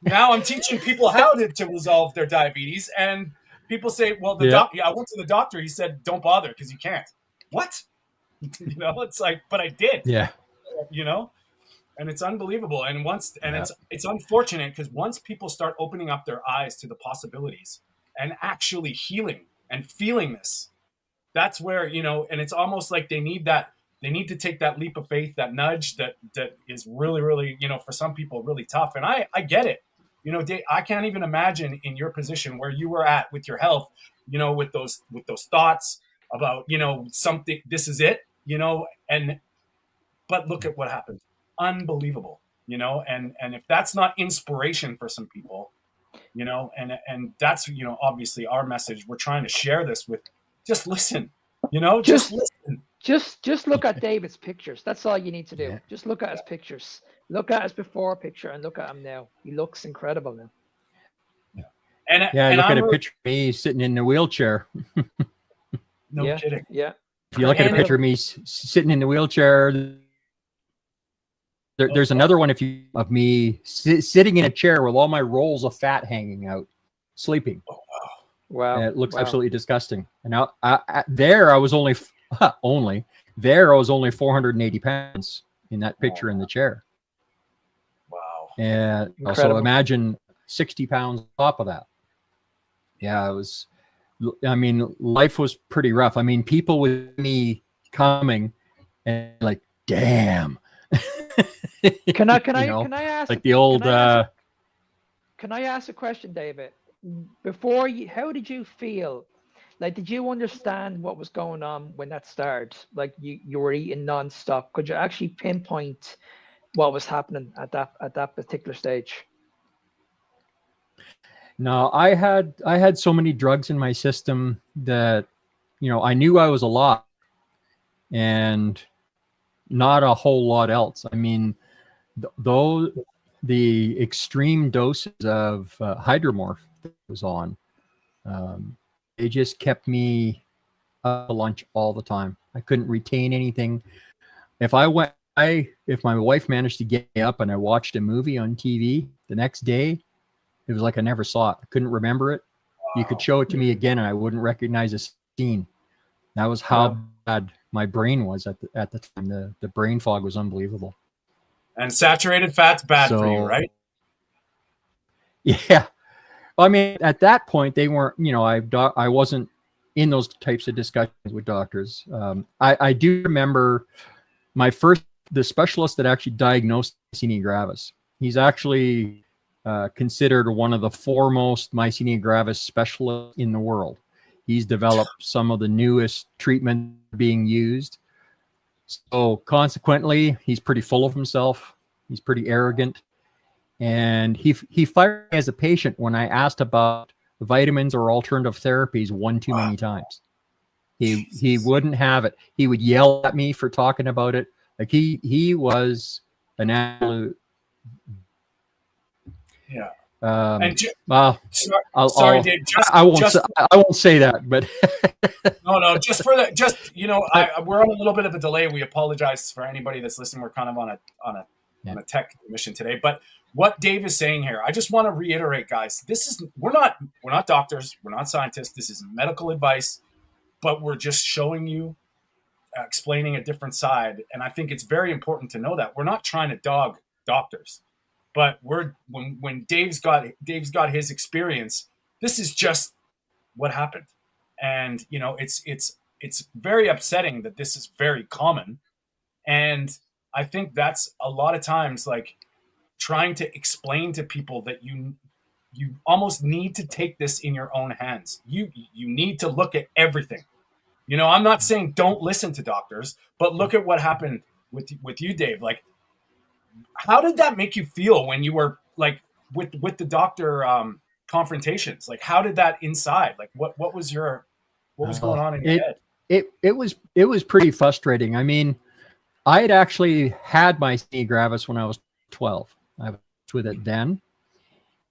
now I'm teaching people how to resolve their diabetes. And people say, well, I went to the doctor. He said, don't bother because you can't. What? It's like, but I did. Yeah. And it's unbelievable. And it's unfortunate because once people start opening up their eyes to the possibilities and actually healing and feeling this, that's where, and it's almost like they need to take that leap of faith, that nudge that is really, really, for some people really tough. And I get it. Dave, I can't even imagine in your position where you were at with your health, with those thoughts about, something, this is it, but look at what happened. Unbelievable, and if that's not inspiration for some people, and that's, obviously our message. We're trying to share this with, just listen, just listen. Just look at David's pictures. That's all you need to do. Yeah. Just look at his pictures. Look at his before picture and look at him now. He looks incredible now. Yeah. And look at a picture of me sitting in the wheelchair. No kidding. Yeah. If you look at a picture of me sitting in the wheelchair, there's another one of me sitting in a chair with all my rolls of fat hanging out, sleeping. Oh, wow. And it looks absolutely disgusting. And now I was only 480 pounds in that picture in the chair. Wow. And Incredible. also imagine 60 pounds on top of that. Yeah, it was, life was pretty rough. I mean, people with me coming and like, damn. Can I ask like the old can I ask a question, David? How did you feel? Like, did you understand what was going on when that started? Like you were eating nonstop. Could you actually pinpoint what was happening at that particular stage? No, I had so many drugs in my system that, I knew I was alive and not a whole lot else. I mean, though the extreme doses of hydromorph that was on, it just kept me up to lunch all the time. I couldn't retain anything. If my wife managed to get me up and I watched a movie on TV the next day, it was like I never saw it. I couldn't remember it. Wow. You could show it to me again and I wouldn't recognize a scene. That was how bad my brain was at the time. The brain fog was unbelievable. And saturated fat's bad for you, right? Yeah. I mean, at that point, they weren't, I wasn't in those types of discussions with doctors. I do remember the specialist that actually diagnosed myasthenia gravis. He's actually considered one of the foremost myasthenia gravis specialists in the world. He's developed some of the newest treatment being used. So consequently, he's pretty full of himself. He's pretty arrogant. And he fired me as a patient when I asked about vitamins or alternative therapies one too many times. He wouldn't have it. He would yell at me for talking about it. Like he was an absolute. Yeah. Sorry, Dave. I won't say that, but no. Just for that, we're on a little bit of a delay. We apologize for anybody that's listening. We're kind of on a tech mission today, but what Dave is saying here, I just want to reiterate, guys, we're not doctors, we're not scientists. This is medical advice, but we're just showing you, explaining a different side. And I think it's very important to know that we're not trying to dog doctors, but when Dave's got his experience, this is just what happened. And, you know, it's very upsetting that this is very common. And I think that's a lot of times like trying to explain to people that you almost need to take this in your own hands. You need to look at everything. You know, I'm not saying don't listen to doctors, but look at what happened with you, Dave. Like, how did that make you feel when you were like with the doctor confrontations? Like, how did that inside? Like, what was going on in your head? It was pretty frustrating. I mean, I had actually had myasthenia gravis when I was 12. I was with it then.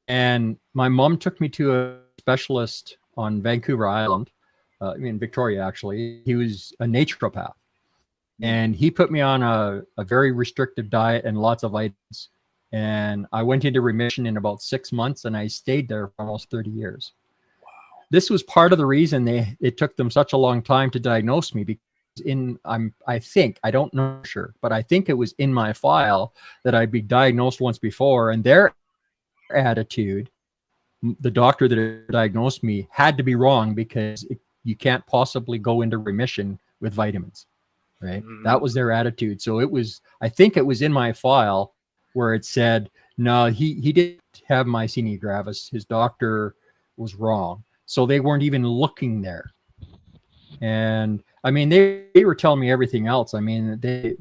And my mom took me to a specialist on Vancouver Island, in Victoria, actually. He was a naturopath. And he put me on a very restrictive diet and lots of vitamins. And I went into remission in about 6 months, and I stayed there for almost 30 years. Wow. This was part of the reason it took them such a long time to diagnose me, because I don't know for sure, but I think it was in my file that I'd be diagnosed once before, and their attitude, the doctor that diagnosed me, had to be wrong, because you can't possibly go into remission with vitamins, right? Mm-hmm. That was their attitude. So I think it was in my file where it said, no, he didn't have myasthenia gravis. His doctor was wrong. So they weren't even looking there. And I mean, they were telling me everything else. I mean, they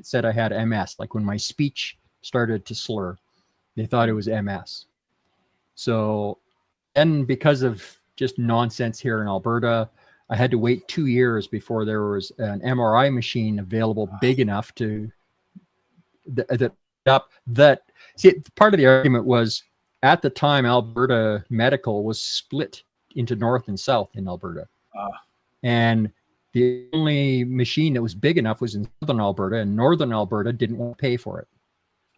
said I had MS, like when my speech started to slur, they thought it was MS. So then, because of just nonsense here in Alberta, I had to wait 2 years before there was an MRI machine available big enough to see, part of the argument was, at the time, Alberta Medical was split into North and South in Alberta. And the only machine that was big enough was in Southern Alberta, and Northern Alberta didn't want to pay for it.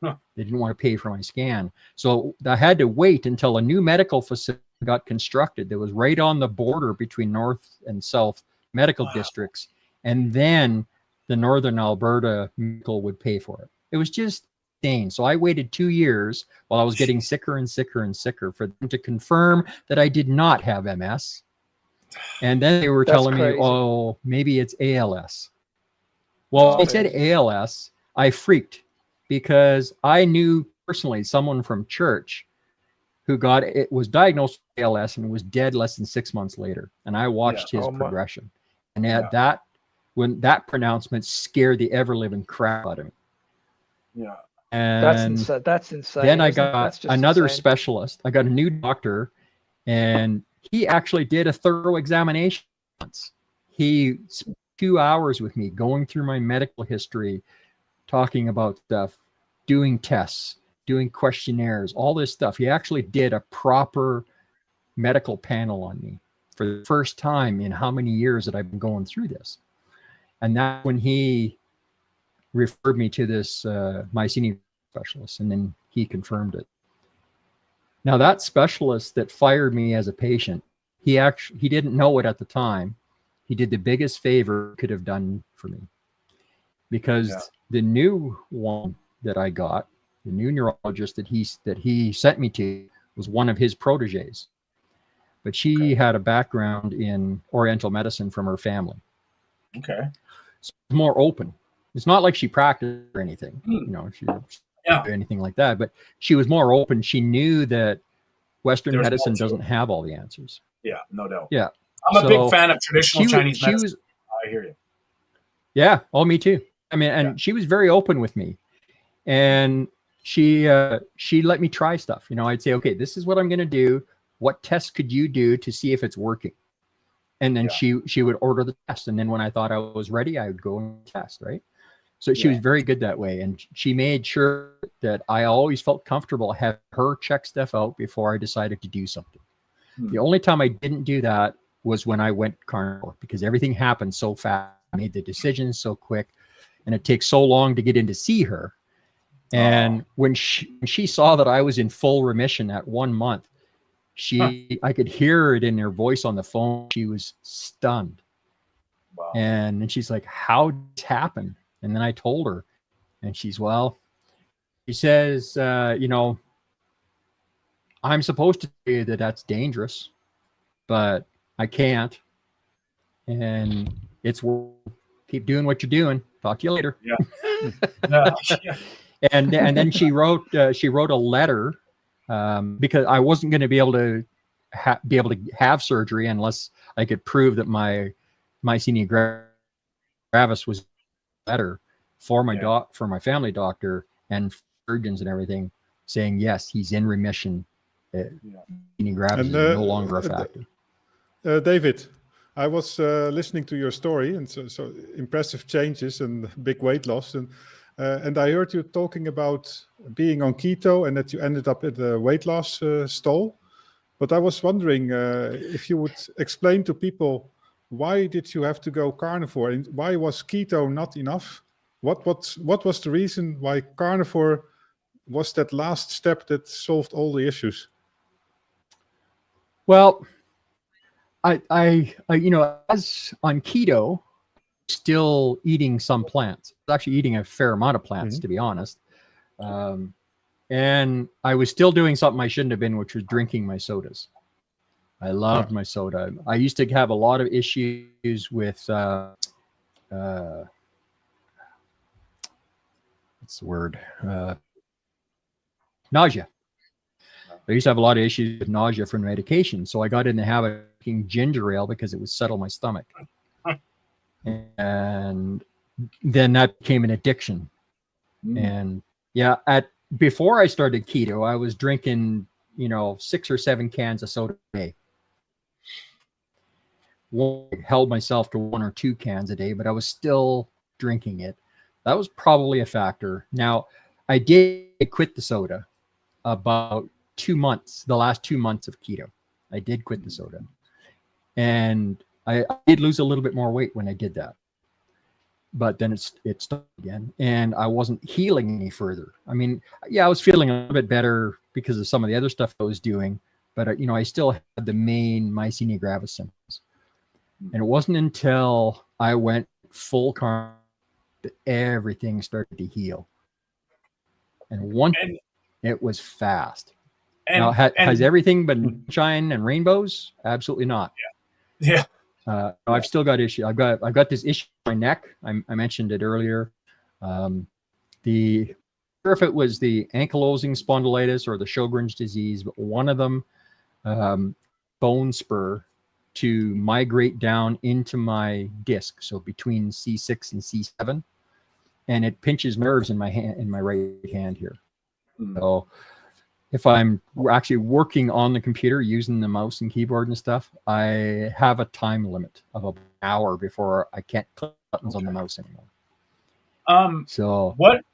Huh. They didn't want to pay for my scan. So I had to wait until a new medical facility got constructed that was right on the border between North and South medical districts. And then the Northern Alberta medical would pay for it. It was just insane. So I waited 2 years while I was getting sicker and sicker and sicker for them to confirm that I did not have MS. And then they were telling me, oh, maybe it's ALS. Well, they said ALS. I freaked, because I knew personally someone from church who was diagnosed with ALS and was dead less than 6 months later. And I watched his progression. And when that pronouncement scared the ever-living crap out of me. Yeah. And that's insane. Then I got another specialist. I got a new doctor, and he actually did a thorough examination once. He spent 2 hours with me going through my medical history, talking about stuff, doing tests, doing questionnaires, all this stuff. He actually did a proper medical panel on me for the first time in how many years that I've been going through this. And that's when he referred me to this myasthenia specialist, and then he confirmed it. Now, that specialist that fired me as a patient, he didn't know it at the time. He did the biggest favor he could have done for me, because the new one that I got, the new neurologist that he sent me to, was one of his proteges, but she had a background in Oriental medicine from her family. Okay, so it's more open. It's not like she practiced or anything, you know, she didn't do anything like that, but she was more open. She knew that Western medicine doesn't have all the answers. Yeah, no doubt. Yeah. I'm a big fan of traditional Chinese medicine. I hear you. Yeah. Oh, me too. I mean, and she was very open with me, and she let me try stuff. You know, I'd say, okay, this is what I'm going to do. What tests could you do to see if it's working? And then she would order the test. And then when I thought I was ready, I would go and test, right? So she was very good that way. And she made sure that I always felt comfortable having her check stuff out before I decided to do something. The only time I didn't do that was when I went carnivore, because everything happened so fast. I made the decisions so quick, and it takes so long to get in to see her And when she saw that I was in full remission at 1 month, I could hear it in her voice on the phone. She was stunned. Wow. And then she's like, how did this happen? And then I told her, and she says, you know, I'm supposed to say that that's dangerous, but I can't. And it's keep doing what you're doing. Talk to you later. Yeah. And then she wrote a letter because I wasn't going to be able to have surgery unless I could prove that my myasthenia gravis was better for my family doctor and surgeons and everything, saying yes, he's in remission. Myasthenia gravis is no longer a factor. David, I was listening to your story, and so impressive changes and big weight loss, and I heard you talking about being on keto and that you ended up at the weight loss stall. But I was wondering if you would explain to people, why did you have to go carnivore, and why was keto not enough? What was the reason why carnivore was that last step that solved all the issues? Well, I you know, as on keto, still eating some plants. I was actually eating a fair amount of plants, to be honest. And I was still doing something I shouldn't have been, which was drinking my sodas. I loved my soda. I used to have a lot of issues with what's the word? Nausea. I used to have a lot of issues with nausea from medication. So I got in the habit of drinking ginger ale because it would settle my stomach. And then that became an addiction. And yeah, before I started keto, I was drinking, 6 or 7 cans of soda a day. Held myself to 1 or 2 cans a day, but I was still drinking it. That was probably a factor. Now, I did quit the soda about 2 months, the last 2 months of keto. I did quit the soda. And I did lose a little bit more weight when I did that. But then it stopped again, and I wasn't healing any further. I mean, yeah, I was feeling a little bit better because of some of the other stuff I was doing, but I still had the main myasthenia gravis symptoms. And it wasn't until I went full carb that everything started to heal. And it was fast. Now, has everything been sunshine and rainbows? Absolutely not. Yeah. I've still got issues. I've got this issue in my neck. I mentioned it earlier. If it was the ankylosing spondylitis or the Sjogren's disease, but one of them, bone spur to migrate down into my disc, so between C6 and C7, and it pinches nerves in my hand, in my right hand here. So if I'm actually working on the computer using the mouse and keyboard and stuff, I have a time limit of an hour before I can't click buttons on the mouse anymore. So what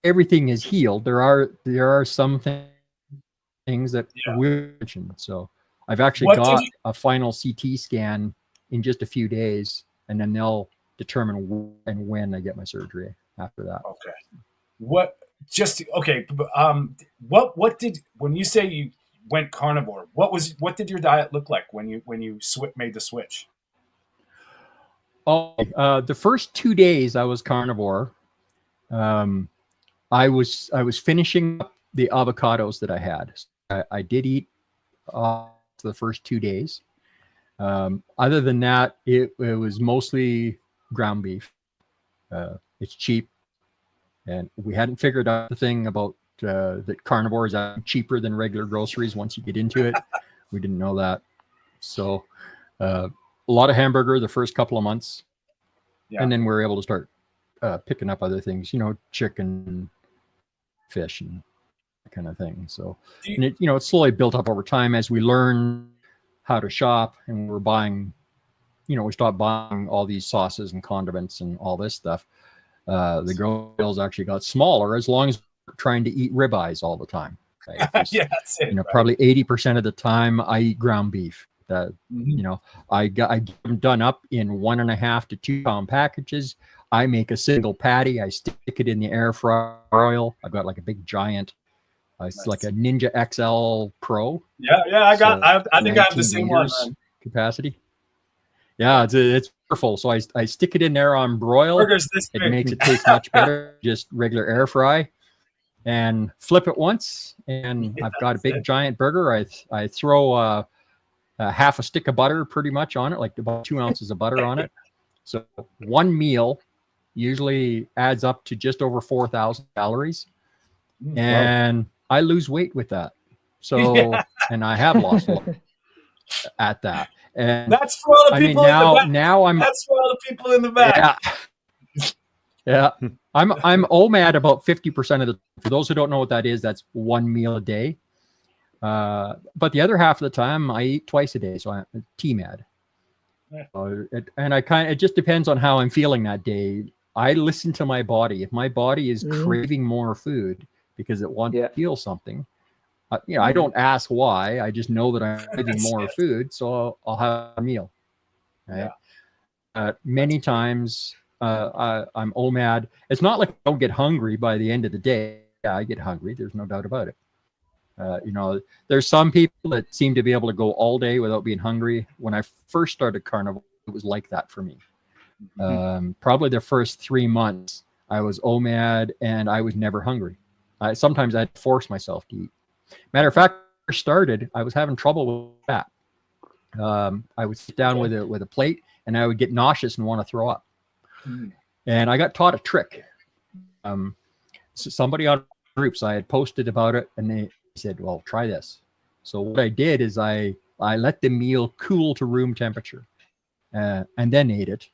everything is healed. There are some things that we mentioned. So I've actually got a final CT scan in just a few days, and then they'll determine when I get my surgery after that. Okay. What did, when you say you went carnivore, what did your diet look like when you made the switch? The first 2 days I was carnivore. I was finishing up the avocados that I had. I did eat the first 2 days. Other than that, it was mostly ground beef. It's cheap. And we hadn't figured out the thing about that carnivore is cheaper than regular groceries once you get into it. We didn't know that. So a lot of hamburger the first couple of months. Yeah. And then we were able to start picking up other things, chicken, fish, and that kind of thing. So, and it slowly built up over time as we learned how to shop, and we're buying, we stopped buying all these sauces and condiments and all this stuff. The grill bills actually got smaller as long as we're trying to eat ribeyes all the time. Right? Yeah, that's it. Probably 80% of the time I eat ground beef. You know, I get them done up in 1.5 to 2 pound packages. I make a single patty. I stick it in the air fryer oil. I've got like a big giant, it's like a Ninja XL Pro. Yeah, I think I have the same one. Capacity. Yeah, it's wonderful. So I stick it in there on broil. It makes it taste much better. Just regular air fry, and flip it once, and I've got a big giant burger. I throw half a stick of butter pretty much on it, like about 2 ounces of butter on it. So one meal usually adds up to just over 4,000 calories, and I lose weight with that. So and I have lost weight at that. And that's for all the people in the back. Now that's for all the people in the back. Yeah. I'm OMAD about 50% of the. For those who don't know what that is, that's 1 meal a day. But the other half of the time, I eat twice a day, so I'm TMAD. And it just depends on how I'm feeling that day. I listen to my body. If my body is craving more food because it wants to feel something, I don't ask why. I just know that I'm craving more food, so I'll have a meal. Right? Many times I'm OMAD. It's not like I don't get hungry by the end of the day. Yeah, I get hungry. There's no doubt about it. There's some people that seem to be able to go all day without being hungry. When I first started carnivore, it was like that for me. Probably the first 3 months, I was OMAD and I was never hungry. Sometimes I'd force myself to eat. Matter of fact, when I first started, I was having trouble with that. I would sit down with a plate and I would get nauseous and want to throw up. And I got taught a trick. So somebody on groups, I had posted about it, and they said, well, try this. So what I did is I let the meal cool to room temperature and then ate it.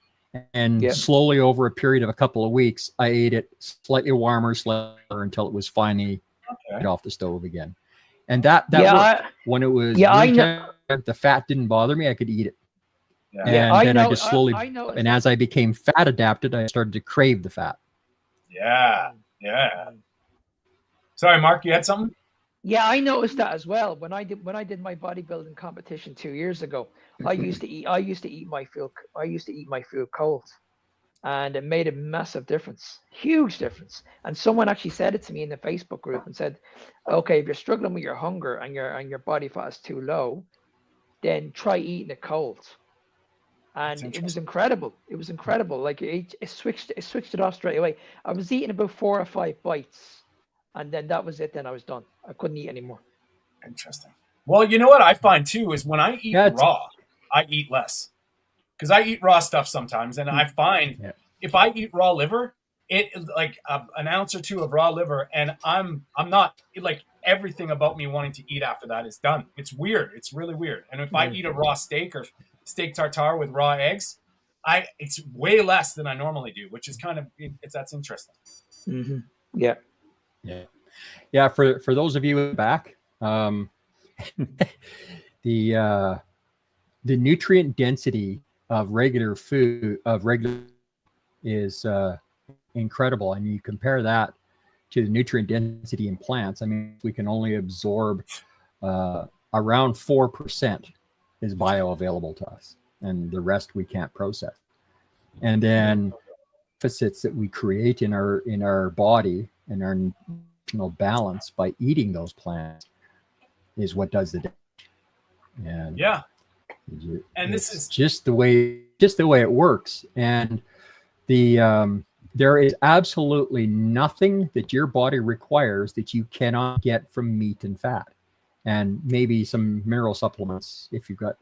And slowly over a period of a couple of weeks, I ate it slightly warmer until it was finally off the stove again. And that worked. When it was the fat didn't bother me, I could eat it. And I just slowly, and as I became fat adapted, I started to crave the fat. Yeah. Sorry, Mark, you had something? Yeah, I noticed that as well. When I did my bodybuilding competition 2 years ago, I used to eat my food cold, and it made a massive difference, huge difference. And someone actually said it to me in the Facebook group and said, "Okay, if you're struggling with your hunger and your body fat is too low, then try eating it cold." And it was incredible. It was incredible. Like it switched it off straight away. I was eating about 4 or 5 bites, and then that was it. Then I was done. I couldn't eat anymore. Interesting. Well, you know what I find too is when I eat raw, I eat less because I eat raw stuff sometimes, and I find if I eat raw liver, it like an ounce or two of raw liver, and I'm not like everything about me wanting to eat after that is done. It's weird. It's really weird. And if I eat a raw steak or steak tartare with raw eggs, it's way less than I normally do, which is kind of that's interesting. Yeah. For those of you in the back, the nutrient density of regular food is incredible, and you compare that to the nutrient density in plants. I mean, we can only absorb around 4% is bioavailable to us, and the rest we can't process. And then deficits that we create in our body and our nutritional balance by eating those plants is what does the damage. And this is just the way it works. And there is absolutely nothing that your body requires that you cannot get from meat and fat, and maybe some mineral supplements if you've got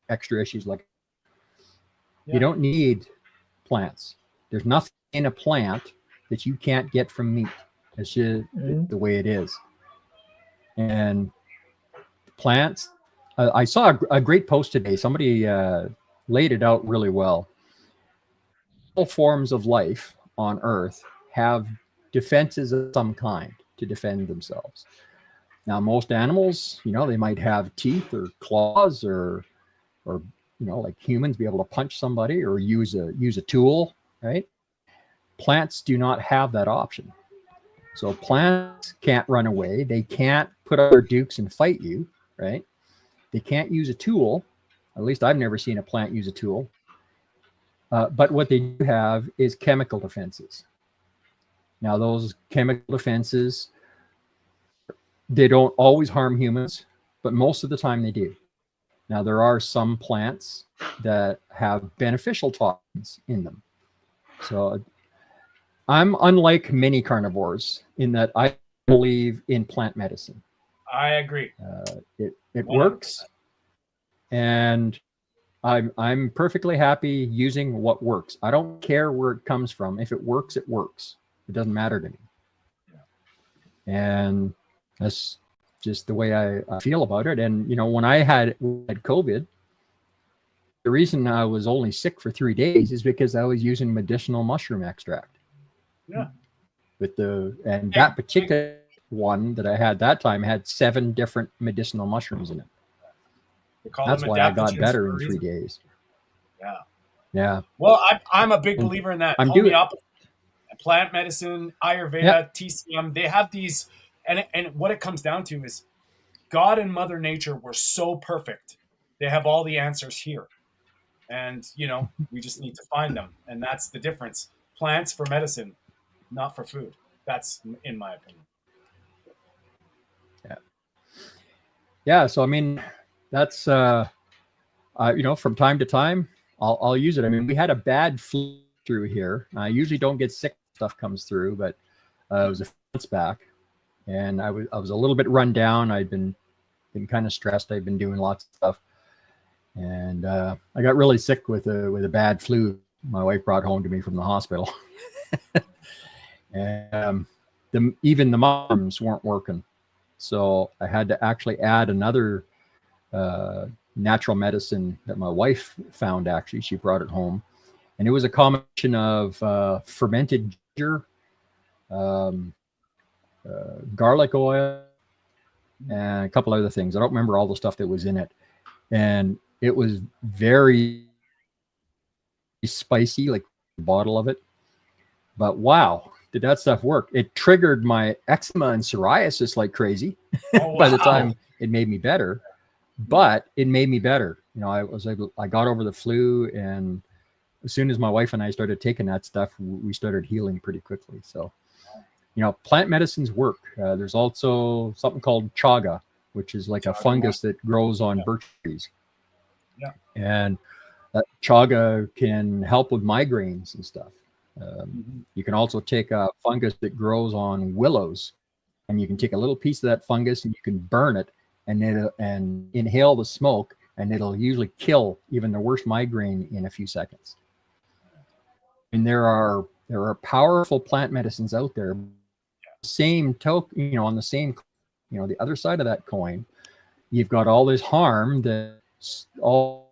extra issues like you don't need plants. There's nothing in a plant that you can't get from meat. It's just the way it is. And plants, I saw a great post today. Somebody laid it out really well. All forms of life on Earth have defenses of some kind to defend themselves. Now, most animals, they might have teeth or claws or like humans, be able to punch somebody or use a tool, right? Plants do not have that option. So plants can't run away. They can't put up their dukes and fight you, right? They can't use a tool. At least I've never seen a plant use a tool. But what they do have is chemical defenses. Now, those chemical defenses, they don't always harm humans, but most of the time they do. Now, there are some plants that have beneficial toxins in them. So I'm unlike many carnivores in that I believe in plant medicine. I agree. It works, and I'm perfectly happy using what works. I don't care where it comes from. If it works, it works. It doesn't matter to me. And that's just the way I feel about it. And, you know, when I had COVID, the reason I was only sick for 3 days is because I was using medicinal mushroom extract. Yeah. That particular one that I had that time had 7 different medicinal mushrooms in it. That's why I got better in 3 days. Yeah. Yeah. Well, I'm a big believer in that. Homeopathy, plant medicine, Ayurveda, TCM, they have these, and what it comes down to is God and Mother Nature were so perfect. They have all the answers here. And, you know, we just need to find them. And that's the difference. Plants for medicine, not for food. That's in my opinion. Yeah. Yeah. So, I mean, that's, you know, from time to time, I'll use it. I mean, we had a bad flu through here. I usually don't get sick when stuff comes through, but it was a few months back, and I was a little bit run down. I'd been kind of stressed. I'd been doing lots of stuff, and I got really sick with a bad flu. My wife brought home to me from the hospital, and even the mushrooms weren't working, so I had to actually add another natural medicine that my wife found. Actually, she brought it home, and it was a combination of fermented ginger, garlic oil, and a couple other things. I don't remember all the stuff that was in it, and it was very spicy, like the bottle of it. But wow, did that stuff work? It triggered my eczema and psoriasis like crazy. Oh, by the time it made me better. But it made me better. You know, I got over the flu, and as soon as my wife and I started taking that stuff, we started healing pretty quickly. So, you know, plant medicines work. There's also something called chaga, which is like a fungus that grows on birch trees. Yeah. And that chaga can help with migraines and stuff. You can also take a fungus that grows on willows, and you can take a little piece of that fungus and you can burn it and inhale the smoke, and it'll usually kill even the worst migraine in a few seconds. And there are powerful plant medicines out there. Same token, you know, on the same, you know, the other side of that coin, you've got all this harm that all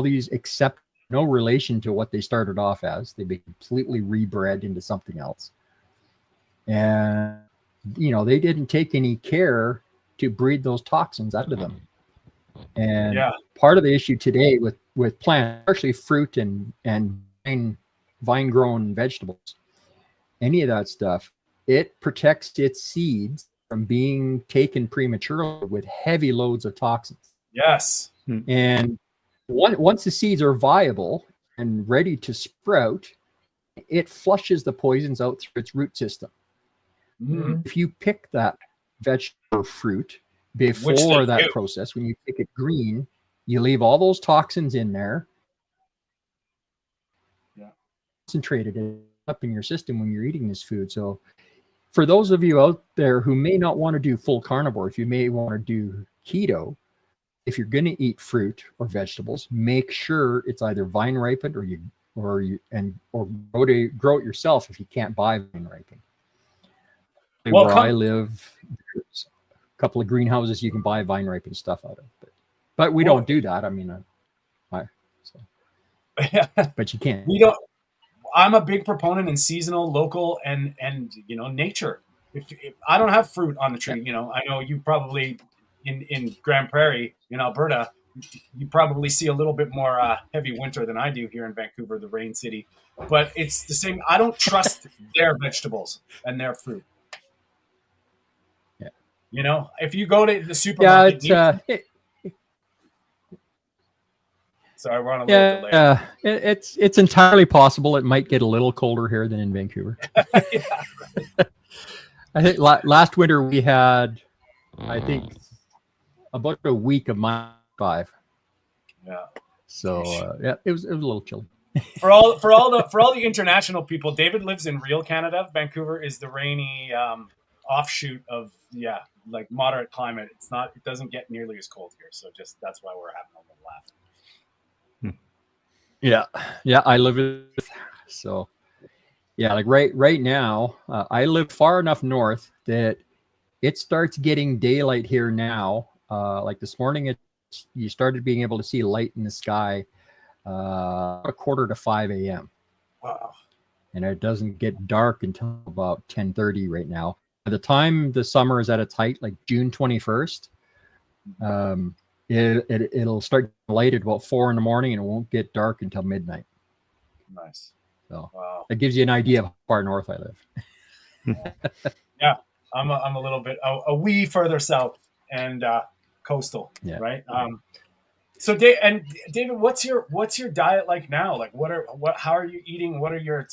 these accept no relation to what they started off as. They've been completely rebred into something else. And, you know, they didn't take any care to breed those toxins out of them. And part of the issue today with plants, especially fruit and vine grown vegetables, any of that stuff, it protects its seeds from being taken prematurely with heavy loads of toxins. Yes. And once the seeds are viable and ready to sprout, it flushes the poisons out through its root system. If you pick that vegetable or fruit before that process, when you pick it green, you leave all those toxins in there, concentrated up in your system when you're eating this food. So for those of you out there who may not want to do full carnivore, if you may want to do keto, if you're going to eat fruit or vegetables, make sure it's either vine ripened or grow it yourself if you can't buy vine ripened. Where I live, there's a couple of greenhouses you can buy vine ripened stuff out of, but we don't do that. I mean, but you can. We don't. I'm a big proponent in seasonal, local, and you know, nature. If I don't have fruit on the tree, you know, I know you probably in Grand Prairie in Alberta, you probably see a little bit more heavy winter than I do here in Vancouver, the rain city. But it's the same. I don't trust their vegetables and their fruit. You know, if you go to the supermarket, Sorry, we're on a little delay. Yeah, it's entirely possible. It might get a little colder here than in Vancouver. Yeah. I think last winter we had, I think, about a week of -5. Yeah. So yeah, it was a little chilly. For all the international people, David lives in real Canada. Vancouver is the rainy offshoot of like moderate climate. It doesn't get nearly as cold here, so just that's why we're having a little laugh. Yeah, I live in, so yeah, like right now, I live far enough north that it starts getting daylight here now. Like this morning, you started being able to see light in the sky a 4:45 a.m. Wow. And it doesn't get dark until about 10:30 right now. By the time the summer is at its height, like June 21st, it'll start light at about 4 in the morning, and it won't get dark until midnight. Nice. So wow. That gives you an idea of how far north I live. Yeah, I'm a little bit a wee further south and coastal, right? So David, what's your diet like now? Like how are you eating? What are your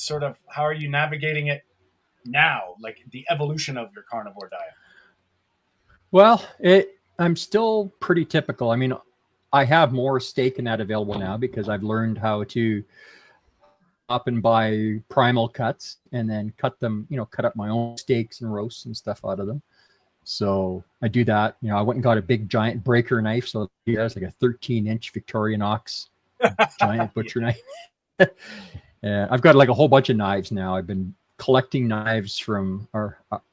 how are you navigating it now? Like the evolution of your carnivore diet? Well, I'm still pretty typical. I mean, I have more steak and that available now because I've learned how to up and buy primal cuts and then cut up my own steaks and roasts and stuff out of them. So I do that. I went and got a big giant breaker knife. So it's like a 13-inch Victorinox giant butcher knife. I've got like a whole bunch of knives now. I've been collecting knives from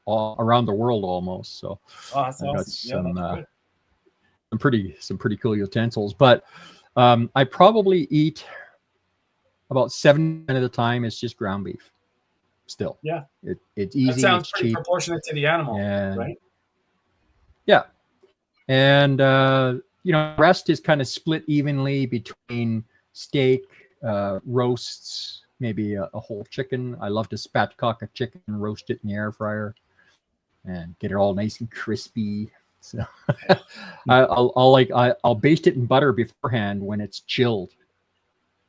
all around the world almost. So I've got some pretty cool utensils. But I probably eat about 7% of the time it's just ground beef. Still, it's easy. That sounds it's pretty cheap, proportionate to the animal, right? Yeah, and rest is kind of split evenly between steak, roasts, maybe a whole chicken. I love to spatchcock a chicken and roast it in the air fryer and get it all nice and crispy. So I'll baste it in butter beforehand when it's chilled,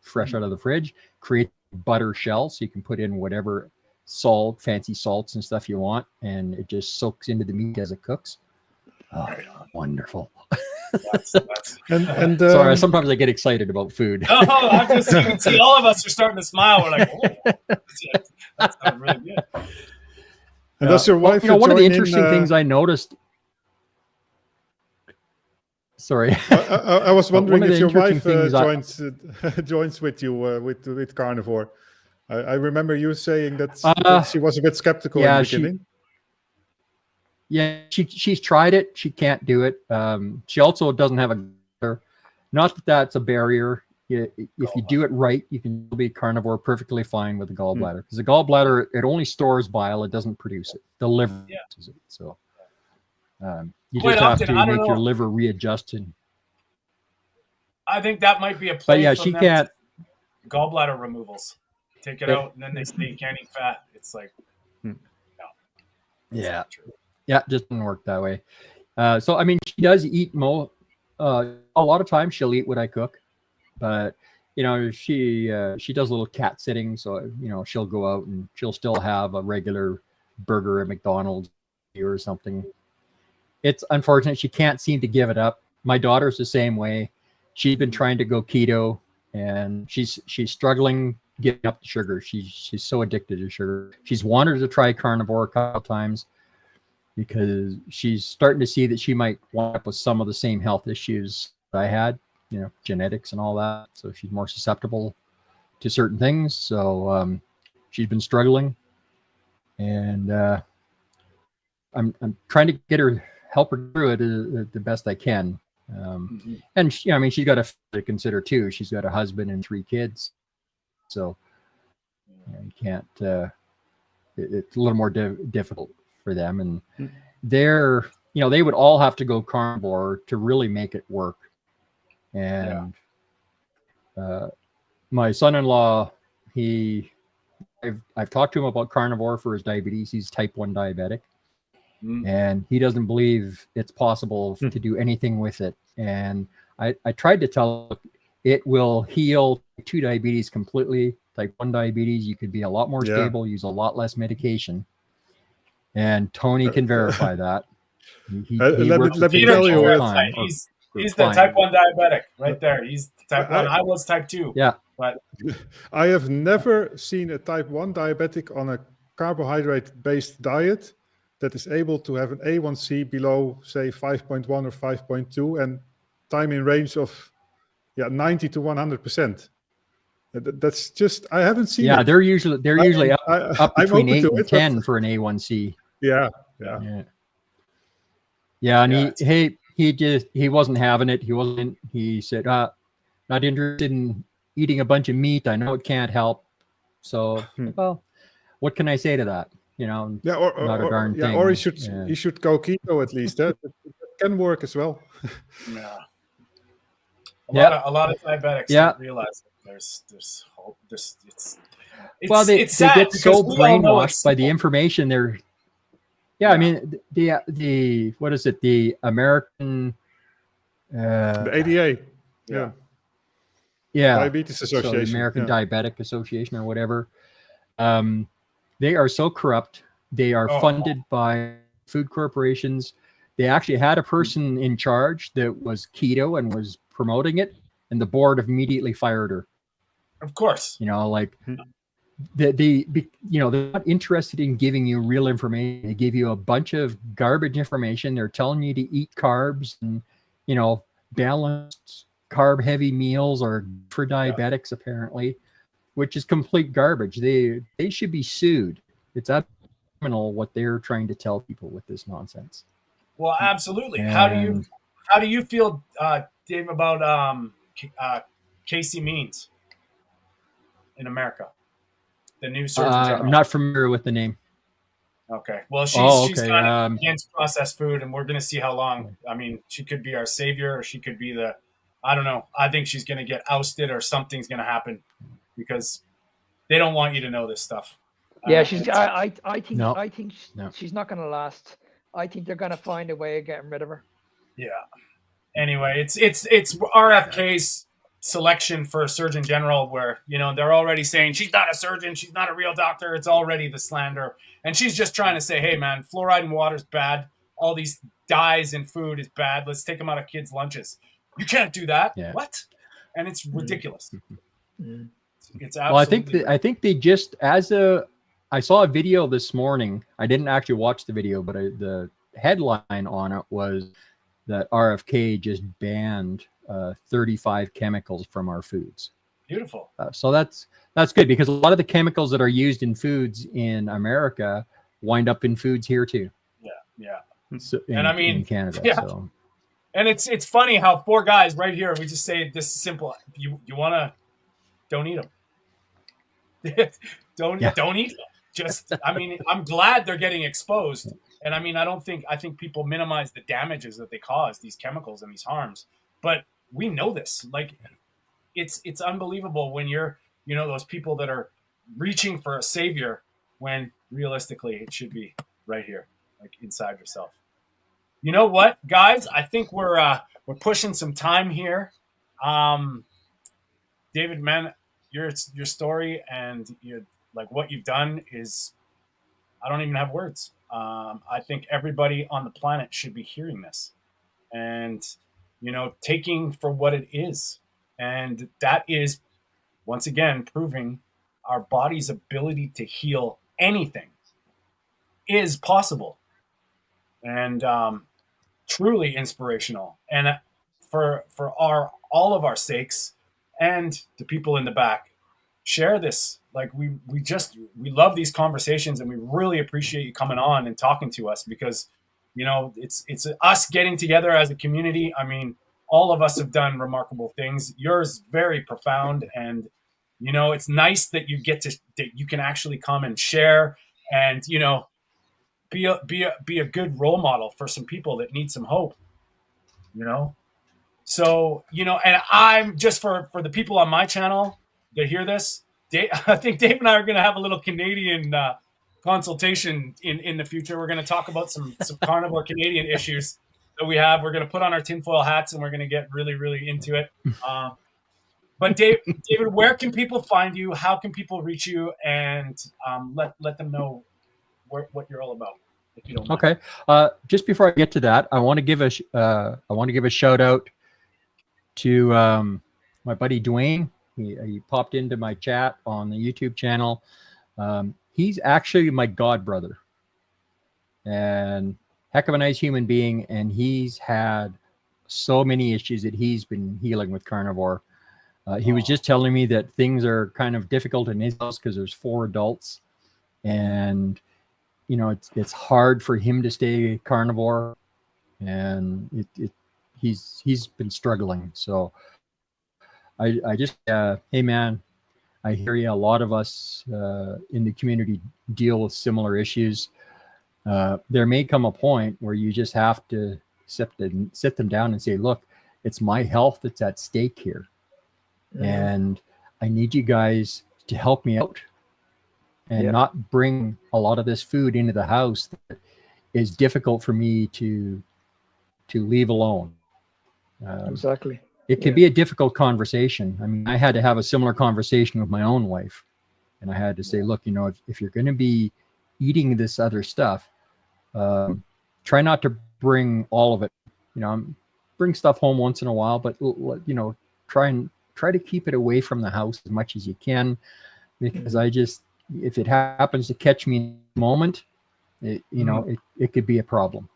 fresh out of the fridge. Create butter shell so you can put in whatever fancy salts and stuff you want, and it just soaks into the meat as it cooks. Oh, wonderful. And sorry, sometimes I get excited about food. Oh, you can see all of us are starting to smile. We're like, oh, that's really good. And does your wife one of the interesting things I noticed. Sorry, I was wondering if your wife joins with you with carnivore. I remember you saying that she was a bit skeptical in the beginning. She's tried it. She can't do it. She also doesn't have a. Not that that's a barrier. If you do it right, you can be carnivore perfectly fine with a gallbladder. Because the gallbladder, it only stores bile; it doesn't produce it. The liver produces it. So you just have to make your liver readjust. I think that might be a play. But yeah, she can't. Gallbladder removals. Take it out, and then they say you can't eat fat. It's like, no. Yeah. Yeah, it just doesn't work that way. So, I mean, she does eat a lot of times she'll eat what I cook, but, she does a little cat sitting. So, she'll go out and she'll still have a regular burger at McDonald's or something. It's unfortunate. She can't seem to give it up. My daughter's the same way. She's been trying to go keto and she's struggling getting up the sugar. She's so addicted to sugar. She's wanted to try carnivore a couple times, because she's starting to see that she might wind up with some of the same health issues I had, genetics and all that. So she's more susceptible to certain things. So she's been struggling, and I'm trying to help her through it the best I can. And she's got to consider too. She's got a husband and 3 kids, so you can't. It's a little more difficult for them, and they would all have to go carnivore to really make it work. And my son-in-law, I've talked to him about carnivore for his diabetes. He's type 1 diabetic, and he doesn't believe it's possible to do anything with it. And I tried to tell him, it will heal type 2 diabetes completely. Type 1 diabetes, you could be a lot more Yeah. stable, use a lot less medication. And Tony can verify that. He works with me patients tell you, all the it's- time. He's the type 1 diabetic right there. He's type 1. I was type 2. Yeah. But I have never seen a type 1 diabetic on a carbohydrate-based diet that is able to have an A1C below, say, 5.1 or 5.2 and time in range of 90 to 100%. That's just, I haven't seen it. They're usually up between 8 and 10 but... for an A1C. Yeah. And he wasn't having it. He said, not interested in eating a bunch of meat. I know it can't help. So, well, what can I say to that? Not a darn thing. Or he should go keto at least. That can work as well. A lot of diabetics don't realize that there's hope. They get so brainwashed by the information they're. I mean, the what is it? The American. The ADA. Yeah. Diabetes Association. So the American Diabetic Association or whatever. They are so corrupt. They are funded by food corporations. They actually had a person in charge that was keto and was promoting it, and the board immediately fired her. Of course. They're not interested in giving you real information. They give you a bunch of garbage information. They're telling you to eat carbs and, balanced carb heavy meals are for diabetics apparently, which is complete garbage. They should be sued. It's criminal what they're trying to tell people with this nonsense. Well, absolutely. How do you feel, Dave, about Casey Means in America? The new Surgeon General. I'm not familiar with the name. Okay. Well, she's kind of against processed food, and we're going to see how long. I mean, she could be our savior, or she could be I don't know. I think she's going to get ousted, or something's going to happen because they don't want you to know this stuff. Yeah, I think she's not going to last. I think they're going to find a way of getting rid of her. Yeah. Anyway, it's RFK's selection for a Surgeon General where, they're already saying she's not a surgeon, she's not a real doctor. It's already the slander. And she's just trying to say, hey, man, fluoride in water is bad. All these dyes in food is bad. Let's take them out of kids' lunches. You can't do that. Yeah. What? And it's ridiculous. It's absolutely I think they just, I saw a video this morning. I didn't actually watch the video, but the headline on it was that RFK just banned 35 chemicals from our foods. Beautiful. So that's good because a lot of the chemicals that are used in foods in America wind up in foods here too. Yeah. So in Canada. Yeah. So. And it's funny how 4 guys right here, we just say this is simple. You want to, don't eat them. Don't eat them. Just, I'm glad they're getting exposed. And I think people minimize the damages that they cause, these chemicals and these harms. But we know this. Like, it's unbelievable when you're, those people that are reaching for a savior when realistically it should be right here, like inside yourself. You know what, guys? I think we're pushing some time here. David, man, your story and what you've done is, I don't even have words. I think everybody on the planet should be hearing this and, taking for what it is. And that is, once again, proving our body's ability to heal anything is possible and truly inspirational. And for all of our sakes and the people in the back, share this. Like we love these conversations and we really appreciate you coming on and talking to us because, it's us getting together as a community. All of us have done remarkable things. Yours very profound. And, it's nice that that you can actually come and share and, be a good role model for some people that need some hope, So, and I'm just for the people on my channel that hear this, I think Dave and I are going to have a little Canadian consultation in the future. We're going to talk about some carnivore Canadian issues that we have. We're going to put on our tinfoil hats and we're going to get really, really into it. But David, where can people find you? How can people reach you? And let them know what you're all about, if you don't mind. Okay. Just before I get to that, I want to give a shout out to my buddy Dwayne. He popped into my chat on the YouTube channel. He's actually my god brother, and heck of a nice human being. And he's had so many issues that he's been healing with carnivore. He was just telling me that things are kind of difficult in his house because there's 4 adults, and you know, it's hard for him to stay carnivore, and he's been struggling. So I just hey man, I hear you. A lot of us in the community deal with similar issues. There may come a point where you just have to sit them down and say, look, it's my health that's at stake here, and I need you guys to help me out. And not bring a lot of this food into the house that is difficult for me to leave alone. Exactly. It can be a difficult conversation. I mean, I had to have a similar conversation with my own wife, and I had to say, look, you know, if you're going to be eating this other stuff, try not to bring all of it. You know, bring stuff home once in a while, but you know, try to keep it away from the house as much as you can, because if it happens to catch me in the moment, you know, it could be a problem.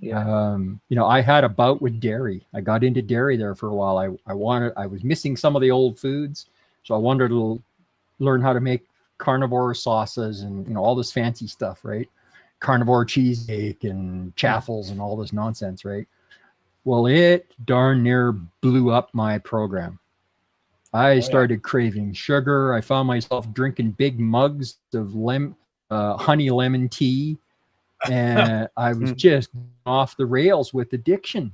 Yeah. You know, I had a bout with dairy. I got into dairy there for a while. I was missing some of the old foods, so I wanted to learn how to make carnivore sauces and, you know, all this fancy stuff, right? Carnivore cheesecake and chaffles and all this nonsense, right? Well, it darn near blew up my program. I started craving sugar. I found myself drinking big mugs of honey lemon tea, and I was just off the rails with addiction.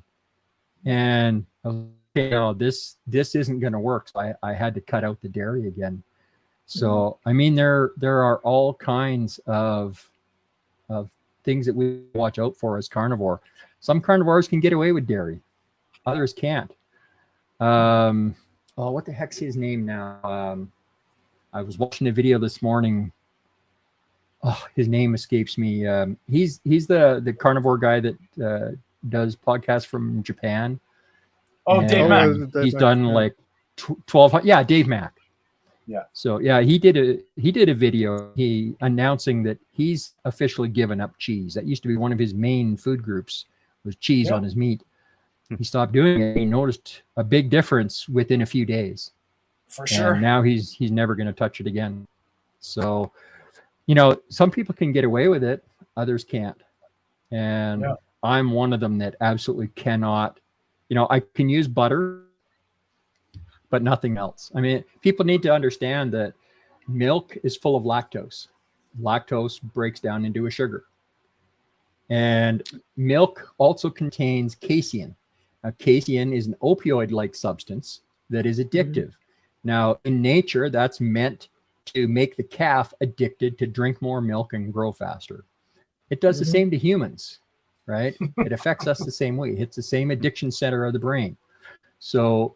And I was like, okay, oh, this isn't going to work. So I had to cut out the dairy again. So I mean, there are all kinds of things that we watch out for as carnivore. Some carnivores can get away with dairy, others can't. Oh, what the heck's his name now? I was watching a video this morning. Oh, his name escapes me. He's the carnivore guy that does podcasts from Japan. Oh, Dave Mack. He's done like 12. Yeah, Dave Mack. Yeah. So yeah, he did a video announcing that he's officially given up cheese. That used to be one of his main food groups, was cheese on his meat. He stopped doing it. He noticed a big difference within a few days. For sure. And now he's never going to touch it again. So, you know, some people can get away with it, others can't. And I'm one of them that absolutely cannot. You know, I can use butter, but nothing else. I mean, people need to understand that milk is full of lactose. Lactose breaks down into a sugar. And milk also contains casein. Now, casein is an opioid-like substance that is addictive. Now, in nature, that's meant to make the calf addicted to drink more milk and grow faster. It does the same to humans, right? It affects us the same way. It hits the same addiction center of the brain. So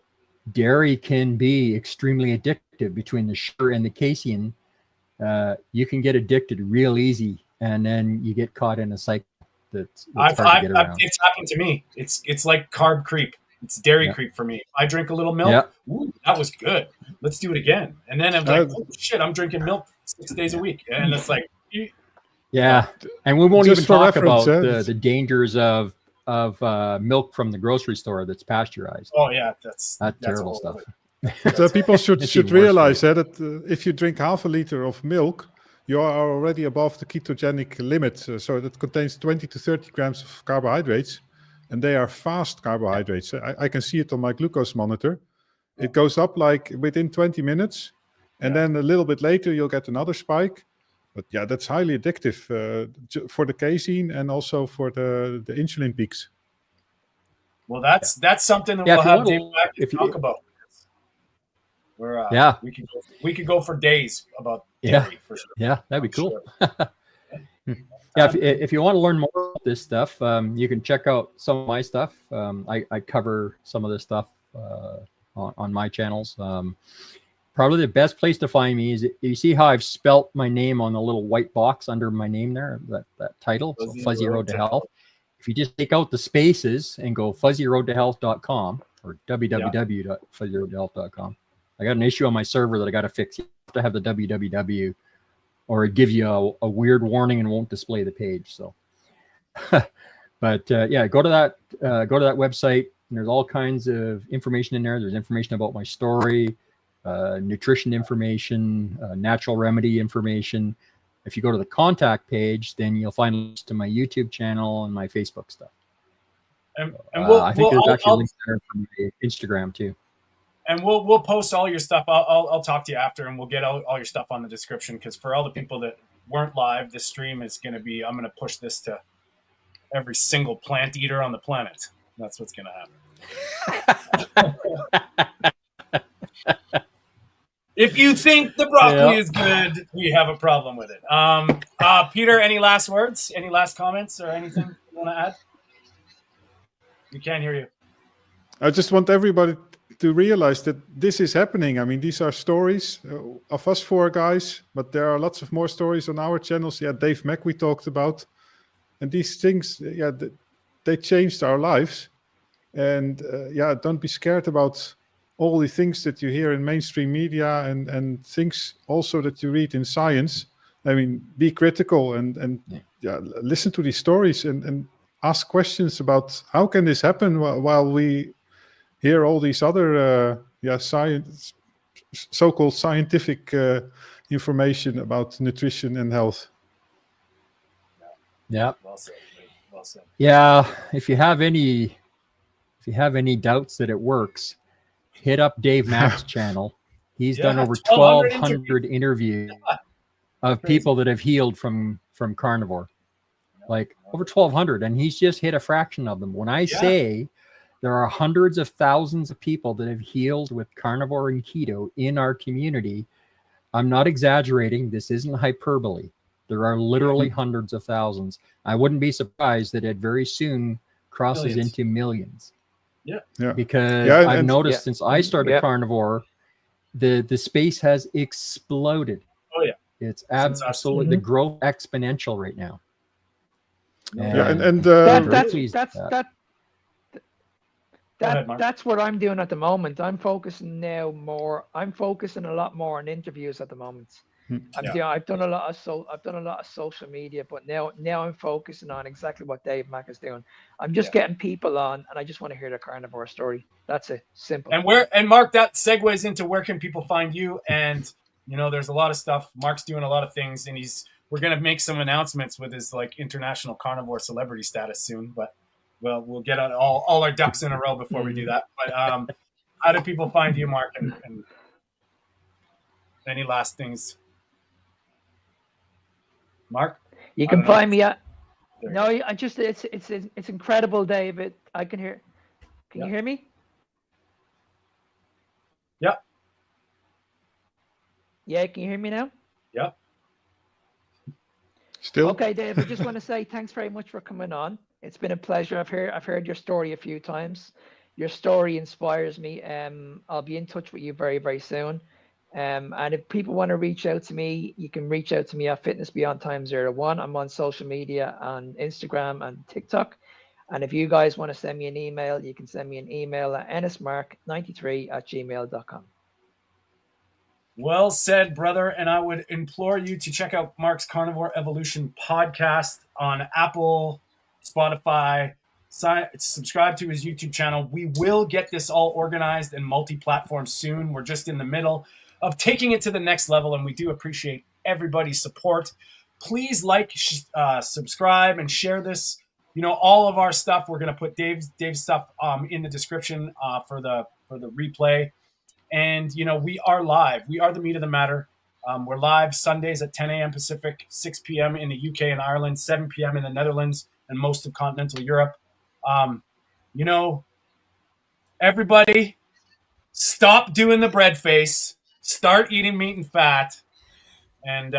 dairy can be extremely addictive. Between the sugar and the casein, you can get addicted real easy, and then you get caught in a cycle. It's happened to me. It's like carb creep. It's dairy creep for me. I drink a little milk. Ooh, that was good. Let's do it again. And then I'm like, oh shit, I'm drinking milk 6 days a week. And it's like, yeah. And we won't even talk about the dangers of milk from the grocery store that's pasteurized. Oh yeah, that's terrible stuff. So people should realize that if you drink half a liter of milk, you are already above the ketogenic limit. So that contains 20 to 30 grams of carbohydrates, and they are fast carbohydrates. I can see it on my glucose monitor. It goes up like within 20 minutes, and then a little bit later you'll get another spike. But yeah, that's highly addictive for the casein and also for the insulin peaks. Well, that's something that we'll have Dave back to talk about. We could go for days about dairy for sure. Yeah, that'd be cool. Sure. If you want to learn more about this stuff, you can check out some of my stuff. I cover some of this stuff on my channels. Probably the best place to find me is, you see how I've spelt my name on the little white box under my name there, that title, so Fuzzy Road to Health. If you just take out the spaces and go fuzzyroadtohealth.com or www.fuzzyroadtohealth.com. I got an issue on my server that I got to fix. You have to have the www, or it gives you a weird warning and won't display the page. So, but yeah, go to that website, and there's all kinds of information in there. There's information about my story, nutrition information, natural remedy information. If you go to the contact page, then you'll find links to my YouTube channel and my Facebook stuff. And I think there's actually links there for my Instagram too. And we'll post all your stuff. I'll talk to you after, and we'll get all your stuff on the description, because for all the people that weren't live, this stream is going to be, I'm going to push this to every single plant eater on the planet. That's what's going to happen. If you think the broccoli is good, we have a problem with it. Peter, any last words? Any last comments or anything you want to add? We can't hear you. I just want everybody to realize that this is happening. I mean, these are stories of us four guys, but there are lots of more stories on our channels. Yeah, Dave Mack we talked about. And these things, yeah, they changed our lives. And yeah, don't be scared about all the things that you hear in mainstream media and things also that you read in science. I mean, be critical and yeah, listen to these stories and ask questions about how can this happen while we hear all these other science, so-called scientific information about nutrition and health. Yeah. Well said. Well said. Yeah. If you have any doubts that it works, hit up Dave Mack's channel. He's done over 1,200 interviews of people that have healed from carnivore, like over 1,200, and he's just hit a fraction of them. When I say there are hundreds of thousands of people that have healed with carnivore and keto in our community, I'm not exaggerating. This isn't hyperbole. There are literally hundreds of thousands. I wouldn't be surprised that it very soon crosses into millions. Because I've noticed since I started carnivore, the space has exploded. Oh yeah, it's absolutely the growth exponential right now. That's what I'm doing at the moment. I'm focusing a lot more on interviews at the moment. I've done a lot of social media, but now I'm focusing on exactly what Dave Mack is doing. I'm just getting people on, and I just want to hear their carnivore story. That's it, simple. And Mark, that segues into where can people find you? And there's a lot of stuff. Mark's doing a lot of things, and we're gonna make some announcements with his international carnivore celebrity status soon. But we'll get all our ducks in a row before we do that. But how do people find you, Mark? And any last things? Mark, you can find me at. No, I just it's incredible, David. I can hear. Can you hear me? Yeah. Yeah, can you hear me now? Yeah. Still. Okay, Dave. I just want to say thanks very much for coming on. It's been a pleasure. I've heard your story a few times. Your story inspires me. I'll be in touch with you very, very soon. And if people want to reach out to me, you can reach out to me at FitnessBeyondTime01. I'm on social media on Instagram and TikTok. And if you guys want to send me an email, you can send me an email at ennismark93@gmail.com. Well said, brother. And I would implore you to check out Mark's Carnivore Evolution podcast on Apple, Spotify. Subscribe to his YouTube channel. We will get this all organized and multi-platform soon. We're just in the middle of taking it to the next level, and we do appreciate everybody's support. Please subscribe, and share this. All of our stuff. We're going to put Dave's stuff in the description for the replay. And we are live. We are the meat of the matter. We're live Sundays at 10 a.m. Pacific, 6 p.m. in the UK and Ireland, 7 p.m. in the Netherlands and most of continental Europe. Everybody, stop doing the bread face. Start eating meat and fat, and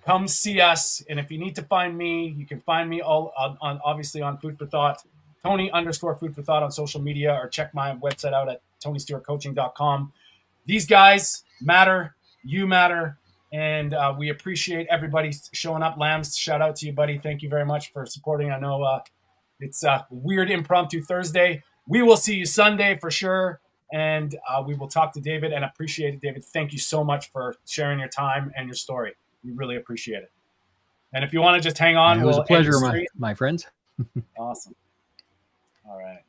come see us. And if you need to find me, you can find me all obviously on Food for Thought, Tony _Food for Thought on social media, or check my website out at TonyStewartCoaching.com. These guys matter. You matter. And we appreciate everybody showing up. Lambs, shout out to you, buddy. Thank you very much for supporting. I know it's a weird impromptu Thursday. We will see you Sunday for sure. And we will talk to David, and appreciate it, David. Thank you so much for sharing your time and your story. We really appreciate it. And if you want to just hang on, It was we'll a pleasure, end the stream. my friends. Awesome. All right.